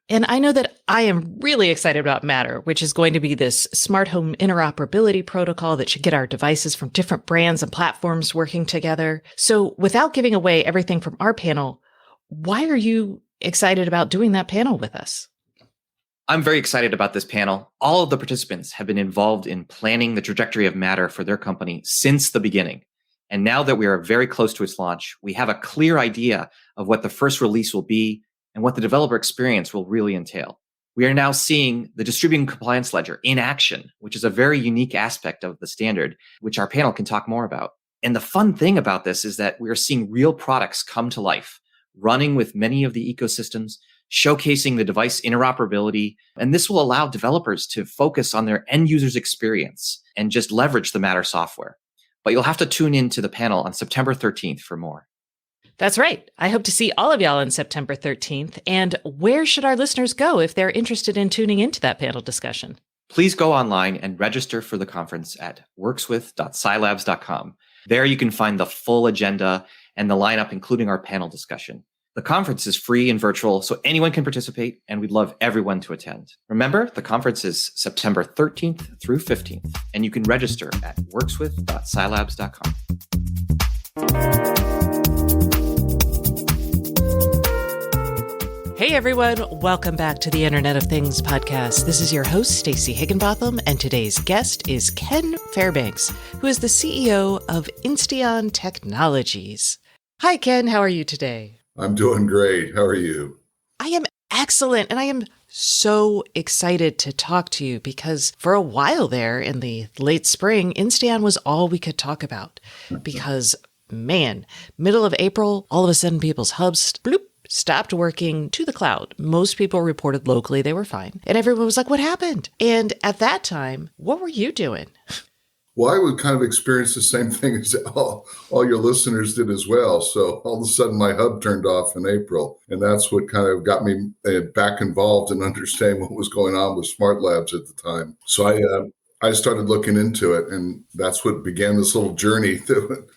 And I know that I am really excited about Matter, which is going to be this smart home interoperability protocol that should get our devices from different brands and platforms working together. So without giving away everything from our panel, why are you excited about doing that panel with us? I'm very excited about this panel. All of the participants have been involved in planning the trajectory of Matter for their company since the beginning. And now that we are very close to its launch, we have a clear idea of what the first release will be and what the developer experience will really entail. We are now seeing the distributed compliance ledger in action, which is a very unique aspect of the standard, which our panel can talk more about. And the fun thing about this is that we are seeing real products come to life, running with many of the ecosystems, showcasing the device interoperability. And this will allow developers to focus on their end user's experience and just leverage the Matter software. But you'll have to tune into the panel on September 13th for more. That's right. I hope to see all of y'all on September 13th. And where should our listeners go if they're interested in tuning into that panel discussion? Please go online and register for the conference at workswith.scilabs.com. There you can find the full agenda and the lineup, including our panel discussion. The conference is free and virtual, so anyone can participate, and we'd love everyone to attend. Remember, the conference is September 13th through 15th, and you can register at workswith.scilabs.com. Hey everyone, welcome back to the Internet of Things podcast. This is your host, Stacey Higginbotham, and today's guest is Ken Fairbanks, who is the CEO of Insteon Technologies. Hi Ken, how are you today? I'm doing great. How are you? I am excellent, and I am so excited to talk to you because for a while there in the late spring, Insteon was all we could talk about because, man, middle of April, all of a sudden people's hubs bloop, stopped working to the cloud. Most people reported locally they were fine. And everyone was like, what happened? And at that time, what were you doing? Well, I would kind of experience the same thing as all your listeners did as well. So all of a sudden my hub turned off in April. And that's what kind of got me back involved in understanding what was going on with smart labs at the time. So I started looking into it, and that's what began this little journey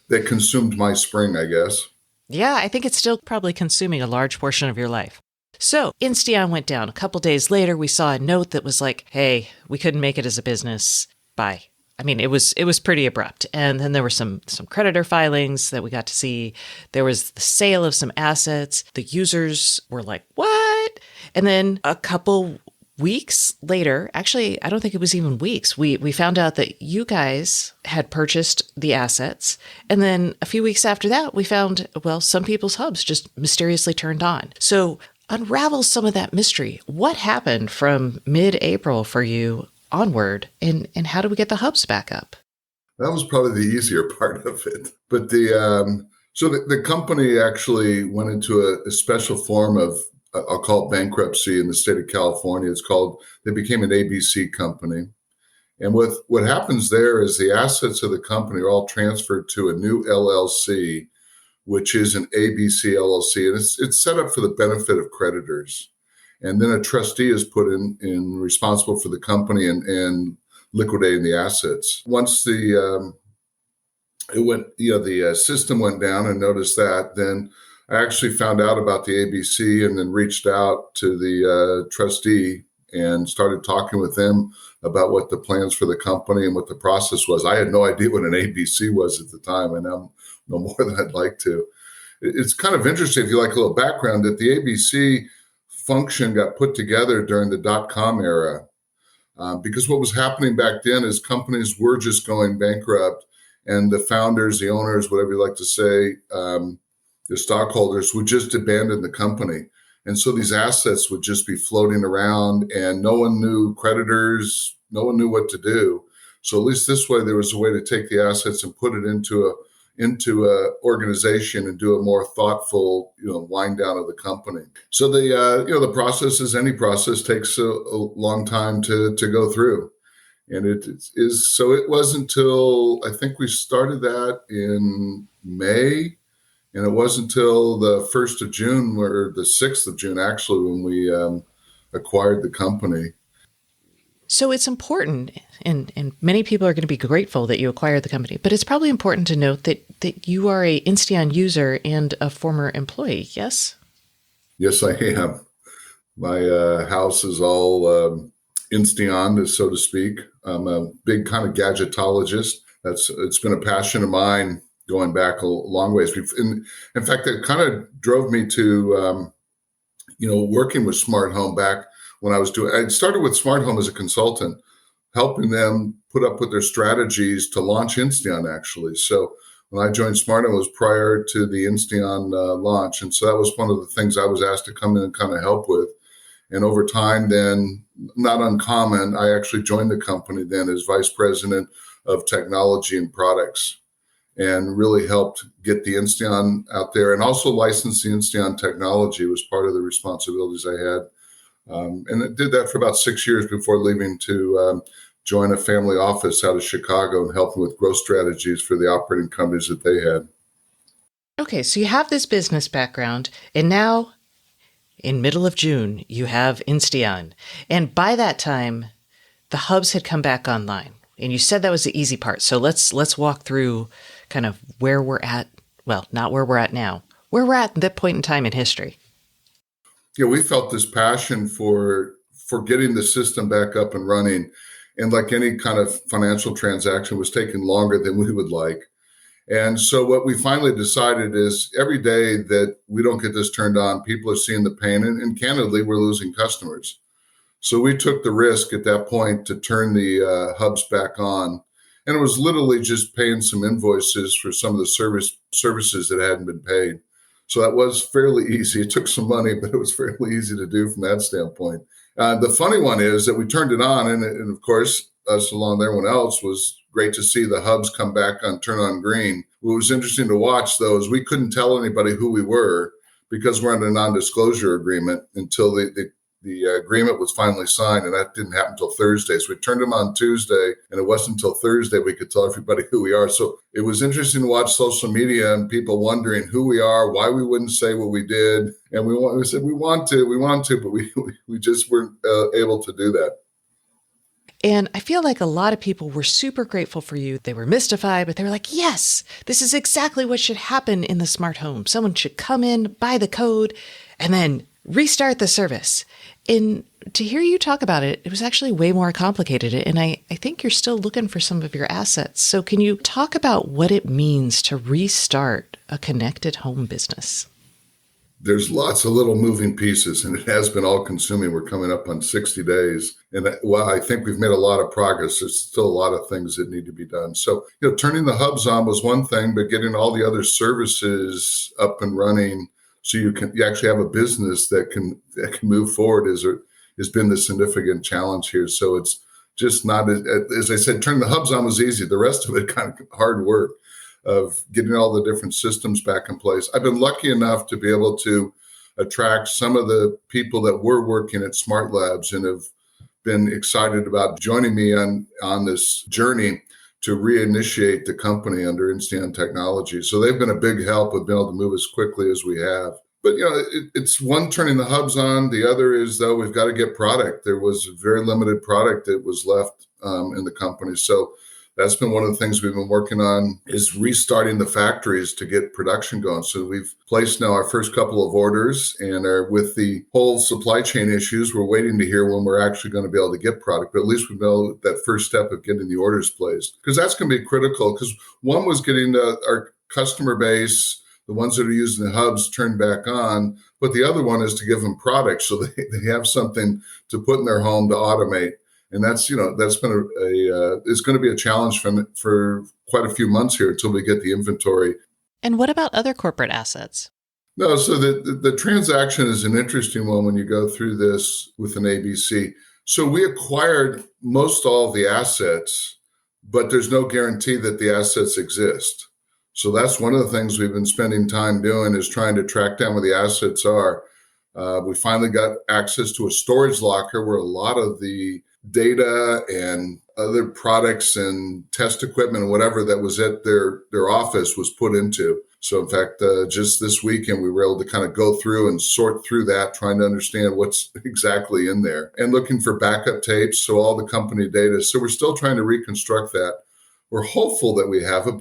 that consumed my spring, I guess. Yeah, I think it's still probably consuming a large portion of your life. So Insteon went down. A couple days later, we saw a note that was like, hey, we couldn't make it as a business. Bye. I mean, it was pretty abrupt. And then there were some creditor filings that we got to see. There was the sale of some assets. The users were like, what? And then a couple weeks later, actually, I don't think it was even weeks, we found out that you guys had purchased the assets. And then a few weeks after that, we found, well, some people's hubs just mysteriously turned on. So unravel some of that mystery. What happened from mid-April for you onward, and how do we get the hubs back up? That was probably the easier part of it. But the company actually went into a special form of, I'll call it bankruptcy in the state of California. They became an ABC company. And what happens there is the assets of the company are all transferred to a new LLC, which is an ABC LLC. And it's set up for the benefit of creditors. And then a trustee is put in responsible for the company and liquidating the assets. Once the system went down and noticed that, then I actually found out about the ABC and then reached out to the trustee and started talking with them about what the plans for the company and what the process was. I had no idea what an ABC was at the time, and now know more than I'd like to. It's kind of interesting, if you like a little background, that the ABC function got put together during the dot-com era because what was happening back then is companies were just going bankrupt, and the founders, the owners, whatever you like to say, the stockholders would just abandon the company. And so these assets would just be floating around, and no one knew creditors, no one knew what to do. So at least this way, there was a way to take the assets and put it into a organization and do a more thoughtful, wind down of the company. So the process, as any process, takes a long time to go through. And it wasn't until I think we started that in May. And it wasn't until the 1st of June, or the 6th of June, actually, when we acquired the company. So it's important, and many people are going to be grateful that you acquired the company, but it's probably important to note that you are a Insteon user and a former employee, yes? Yes, I am. My house is all Insteon, so to speak. I'm a big kind of gadgetologist. It's been a passion of mine going back a long ways. In fact, it kind of drove me to, working with Smart Home back when I started with Smart Home as a consultant, helping them put up with their strategies to launch Insteon, actually. So when I joined Smart Home, it was prior to the Insteon launch. And so that was one of the things I was asked to come in and kind of help with. And over time, then, not uncommon, I actually joined the company then as vice president of technology and products, and really helped get the Insteon out there, and also license the Insteon technology was part of the responsibilities I had. And I did that for about 6 years before leaving to join a family office out of Chicago and helping with growth strategies for the operating companies that they had. Okay, so you have this business background, and now in middle of June, you have Insteon. And by that time, the hubs had come back online. And you said that was the easy part. So let's walk through kind of where we're at. Well, not where we're at now, where we're at that point in time in history. Yeah, we felt this passion for getting the system back up and running. And like any kind of financial transaction, was taking longer than we would like. And so what we finally decided is every day that we don't get this turned on, people are seeing the pain. And candidly, we're losing customers. So we took the risk at that point to turn the hubs back on. And it was literally just paying some invoices for some of the services that hadn't been paid. So that was fairly easy. It took some money, but it was fairly easy to do from that standpoint. The funny one is that we turned it on, and of course, us along with everyone else was great to see the hubs come back on, turn on green. What was interesting to watch, though, is we couldn't tell anybody who we were because we're under a non-disclosure agreement until the agreement was finally signed, and that didn't happen until Thursday. So we turned them on Tuesday, and it wasn't until Thursday we could tell everybody who we are. So it was interesting to watch social media and people wondering who we are, why we wouldn't say what we did. And we said, we want to, but we just weren't able to do that. And I feel like a lot of people were super grateful for you. They were mystified, but they were like, yes, this is exactly what should happen in the smart home. Someone should come in, buy the code, and then restart the service. And to hear you talk about it, it was actually way more complicated. And I think you're still looking for some of your assets. So can you talk about what it means to restart a connected home business? There's lots of little moving pieces, and it has been all consuming. We're coming up on 60 days. And while I think we've made a lot of progress, there's still a lot of things that need to be done. So, turning the hubs on was one thing, but getting all the other services up and running so you actually have a business that can move forward has been the significant challenge here. So it's just not, as I said, turning the hubs on was easy. The rest of it kind of hard work of getting all the different systems back in place. I've been lucky enough to be able to attract some of the people that were working at Smart Labs and have been excited about joining me on this journey to reinitiate the company under Insteon technology. So they've been a big help with being able to move as quickly as we have. But, it's one, turning the hubs on. The other is, though, we've got to get product. There was a very limited product that was left in the company. So that's been one of the things we've been working on, is restarting the factories to get production going. So we've placed now our first couple of orders, and are with the whole supply chain issues, we're waiting to hear when we're actually going to be able to get product. But at least we know that first step of getting the orders placed, because that's going to be critical. Because one was getting our customer base, the ones that are using the hubs, turned back on. But the other one is to give them product so they have something to put in their home to automate. And that's been it's going to be a challenge for quite a few months here until we get the inventory. And what about other corporate assets? No, so the transaction is an interesting one when you go through this with an ABC. So we acquired most all of the assets, but there's no guarantee that the assets exist. So that's one of the things we've been spending time doing, is trying to track down where the assets are. We finally got access to a storage locker where a lot of the data and other products and test equipment and whatever that was at their office was put into. So in fact, just this weekend, we were able to kind of go through and sort through that, trying to understand what's exactly in there and looking for backup tapes. So all the company data. So we're still trying to reconstruct that. We're hopeful that we have it.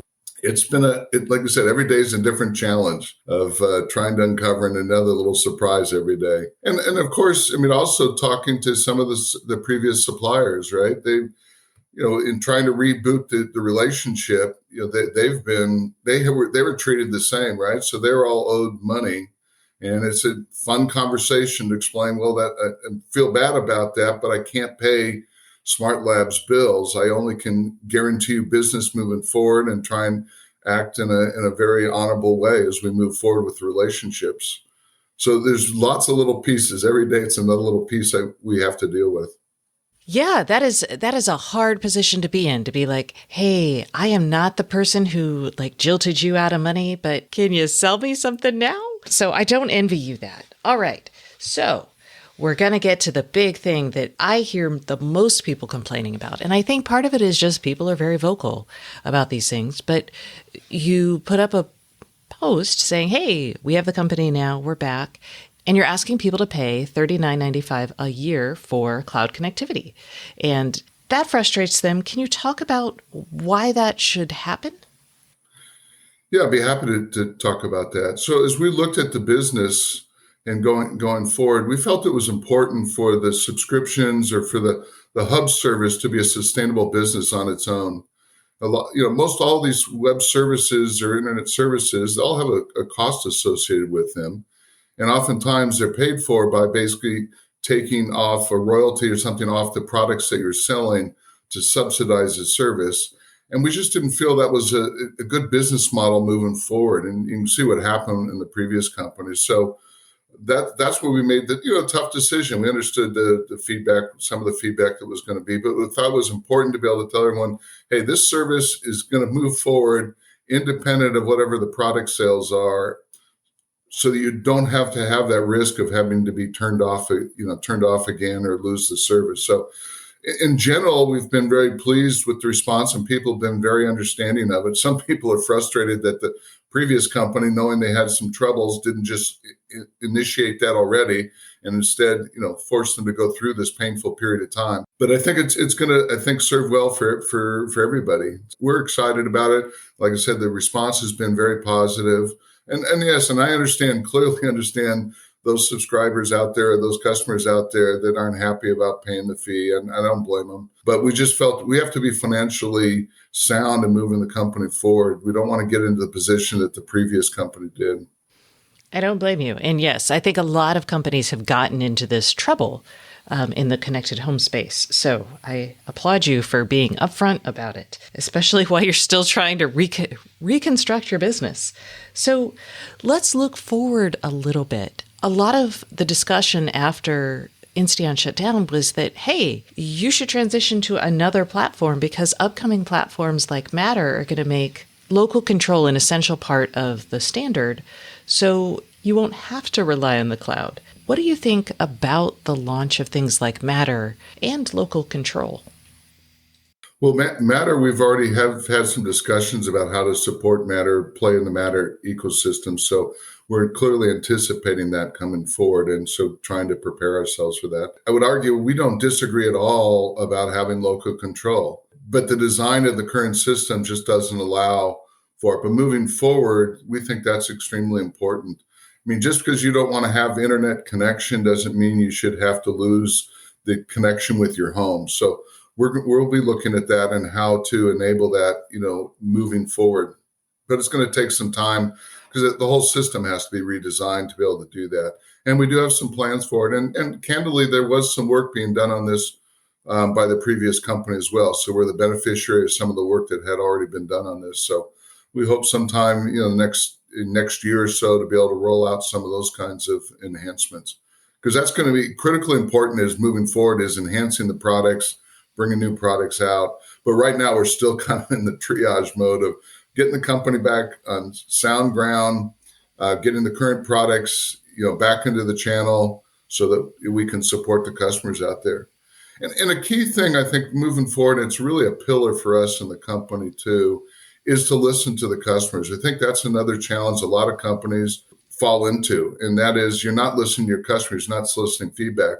It's been like we said, every day is a different challenge of trying to uncover another little surprise every day. And of course, also talking to some of the previous suppliers, right? They, in trying to reboot the relationship, they were treated the same, right? So they were all owed money. And it's a fun conversation to explain, well, that I feel bad about that, but I can't pay Smart Labs bills. I only can guarantee you business moving forward and try and act in a very honorable way as we move forward with relationships. So there's lots of little pieces. Every day it's another little piece we have to deal with. Yeah, that is a hard position to be in, to be like, hey, I am not the person who jilted you out of money, but can you sell me something now? So I don't envy you that. All right. So we're going to get to the big thing that I hear the most people complaining about. And I think part of it is just people are very vocal about these things. But you put up a post saying, hey, we have the company now, we're back. And you're asking people to pay $39.95 a year for cloud connectivity. And that frustrates them. Can you talk about why that should happen? Yeah, I'd be happy to talk about that. So as we looked at the business and going forward, we felt it was important for the subscriptions or for the hub service to be a sustainable business on its own. Most all these web services or internet services, they all have a cost associated with them. And oftentimes they're paid for by basically taking off a royalty or something off the products that you're selling to subsidize the service. And we just didn't feel that was a good business model moving forward. And you can see what happened in the previous companies. So that's where we made the tough decision. We understood the feedback, some of the feedback that was going to be, but we thought it was important to be able to tell everyone, hey, this service is going to move forward independent of whatever the product sales are, so that you don't have to have that risk of having to be turned off again or lose the service. So in general, we've been very pleased with the response, and people have been very understanding of it. Some people are frustrated that the previous company, knowing they had some troubles, didn't just initiate that already, and instead, force them to go through this painful period of time. But I think it's going to, serve well for everybody. We're excited about it. Like I said, the response has been very positive. And yes, and I clearly understand those subscribers out there, those customers out there that aren't happy about paying the fee, and I don't blame them. But we just felt we have to be financially sound and moving the company forward. We don't want to get into the position that the previous company did. I don't blame you. And yes, I think a lot of companies have gotten into this trouble in the connected home space. So I applaud you for being upfront about it, especially while you're still trying to reconstruct your business. So let's look forward a little bit. A lot of the discussion after Insteon shut down was that, hey, you should transition to another platform because upcoming platforms like Matter are going to make local control an essential part of the standard, so you won't have to rely on the cloud. What do you think about the launch of things like Matter and local control? Well, Matter, we've already had some discussions about how to support Matter, play in the Matter ecosystem. So we're clearly anticipating that coming forward, and so trying to prepare ourselves for that. I would argue we don't disagree at all about having local control, but the design of the current system just doesn't allow for it. But moving forward, we think that's extremely important. I mean, just because you don't want to have internet connection doesn't mean you should have to lose the connection with your home. So we'll be looking at that and how to enable that, moving forward. But it's going to take some time because the whole system has to be redesigned to be able to do that. And we do have some plans for it. And candidly, there was some work being done on this by the previous company as well. So we're the beneficiary of some of the work that had already been done on this. So we hope sometime, next year or so to be able to roll out some of those kinds of enhancements, because that's going to be critically important as moving forward, is enhancing the products, bringing new products out. But right now we're still kind of in the triage mode of getting the company back on sound ground, getting the current products, back into the channel so that we can support the customers out there. And a key thing, I think, moving forward, it's really a pillar for us in the company too, is to listen to the customers. I think that's another challenge a lot of companies fall into, and that is you're not listening to your customers, not soliciting feedback.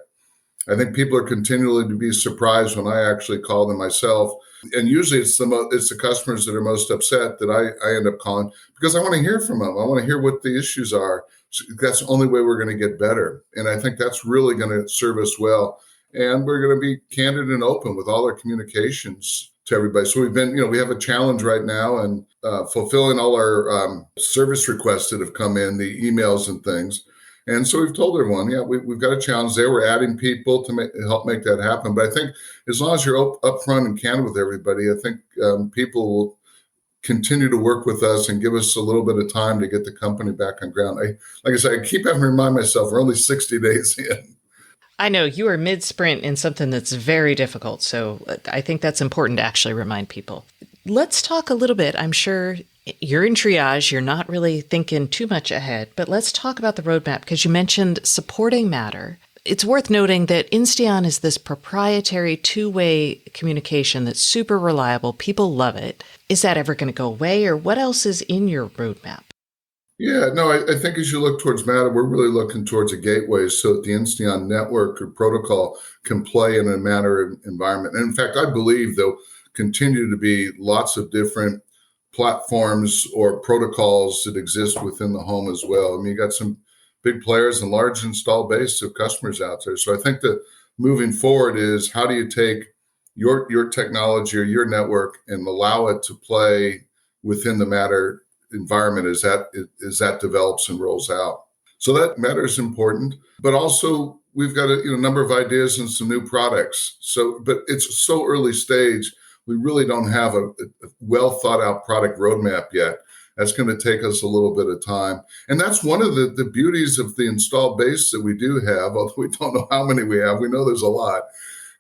I think people are continually to be surprised when I actually call them myself. And usually it's the customers that are most upset that I end up calling, because I want to hear from them. I want to hear what the issues are. So that's the only way we're going to get better. And I think that's really going to serve us well. And we're going to be candid and open with all our communications to everybody. So we have a challenge right now and fulfilling all our service requests that have come in, the emails and things. And so we've told everyone, we've got a challenge there. We're adding people to help make that happen. But I think as long as you're upfront and candid with everybody, I think people will continue to work with us and give us a little bit of time to get the company back on ground. Like I said, I keep having to remind myself we're only 60 days in. I know you are mid-sprint in something that's very difficult, so I think that's important to actually remind people. Let's talk a little bit. I'm sure you're in triage. You're not really thinking too much ahead, but let's talk about the roadmap, because you mentioned supporting Matter. It's worth noting that Insteon is this proprietary two-way communication that's super reliable. People love it. Is that ever going to go away, or what else is in your roadmap? Yeah, no, I think as you look towards Matter, we're really looking towards a gateway so that the Insteon network or protocol can play in a Matter environment. And in fact, I believe there'll continue to be lots of different platforms or protocols that exist within the home as well. I mean, you got some big players and large installed base of customers out there. So I think that moving forward is how do you take your technology or your network and allow it to play within the Matter environment as that develops and rolls out. So that Matter is important, but also we've got a number of ideas and some new products. So, but it's so early stage, we really don't have a well thought out product roadmap yet. That's going to take us a little bit of time. And that's one of the beauties of the installed base that we do have, although we don't know how many we have. We know there's a lot.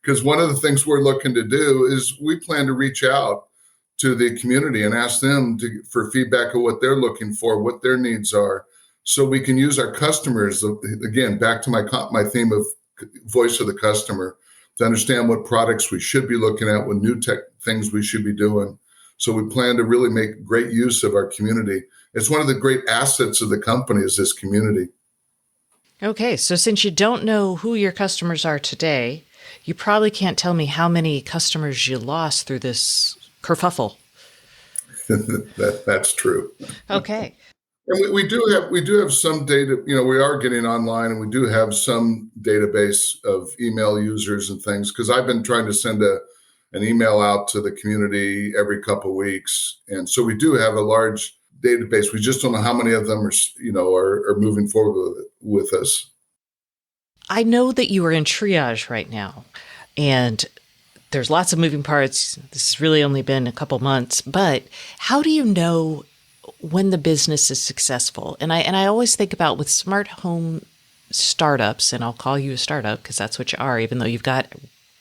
Because one of the things we're looking to do is we plan to reach out to the community and ask them for feedback of what they're looking for, what their needs are, so we can use our customers, again, back to my theme of voice of the customer, to understand what products we should be looking at, what new tech things we should be doing. So we plan to really make great use of our community. It's one of the great assets of the company is this community. Okay, so since you don't know who your customers are today, you probably can't tell me how many customers you lost through this kerfuffle. That's true. Okay. And we do have some data. We are getting online, and we do have some database of email users and things, because I've been trying to send an email out to the community every couple of weeks, and so we do have a large database. We just don't know how many of them are moving forward with us. I know that you are in triage right now, and there's lots of moving parts. This has really only been a couple months, but how do you know when the business is successful? And I always think about with smart home startups, and I'll call you a startup because that's what you are, even though you've got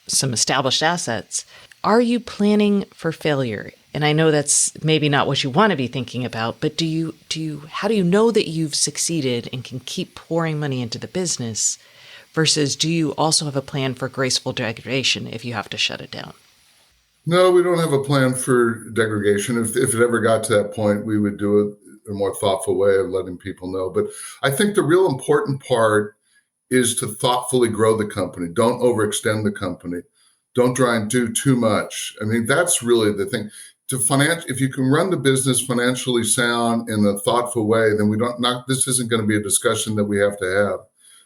some established assets. Are you planning for failure? And I know that's maybe not what you want to be thinking about, but how do you know that you've succeeded and can keep pouring money into the business? Versus, do you also have a plan for graceful degradation if you have to shut it down? No, we don't have a plan for degradation. If it ever got to that point, we would do it in a more thoughtful way of letting people know. But I think the real important part is to thoughtfully grow the company. Don't overextend the company. Don't try and do too much. I mean, that's really the thing. If you can run the business financially sound in a thoughtful way, then this isn't going to be a discussion that we have to have.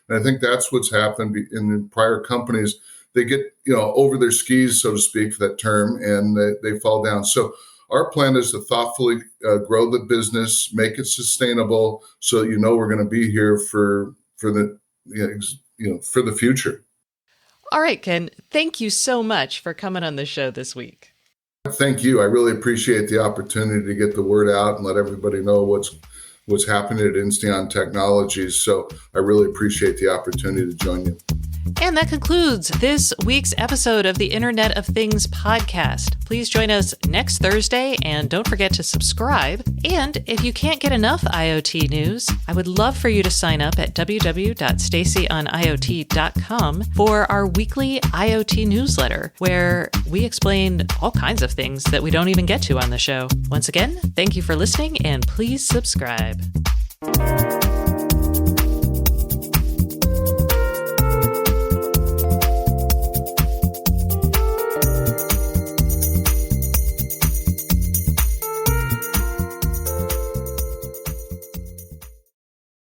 And I think that's what's happened in the prior companies. They get, over their skis, so to speak, for that term, and they fall down. So our plan is to thoughtfully grow the business, make it sustainable, so that we're going to be here for the future. All right, Ken. Thank you so much for coming on the show this week. Thank you. I really appreciate the opportunity to get the word out and let everybody know what's happening at Insteon Technologies. So I really appreciate the opportunity to join you. And that concludes this week's episode of the Internet of Things podcast. Please join us next Thursday, and don't forget to subscribe. And if you can't get enough IoT news, I would love for you to sign up at www.stacyoniot.com for our weekly IoT newsletter, where we explain all kinds of things that we don't even get to on the show. Once again, thank you for listening, and please subscribe.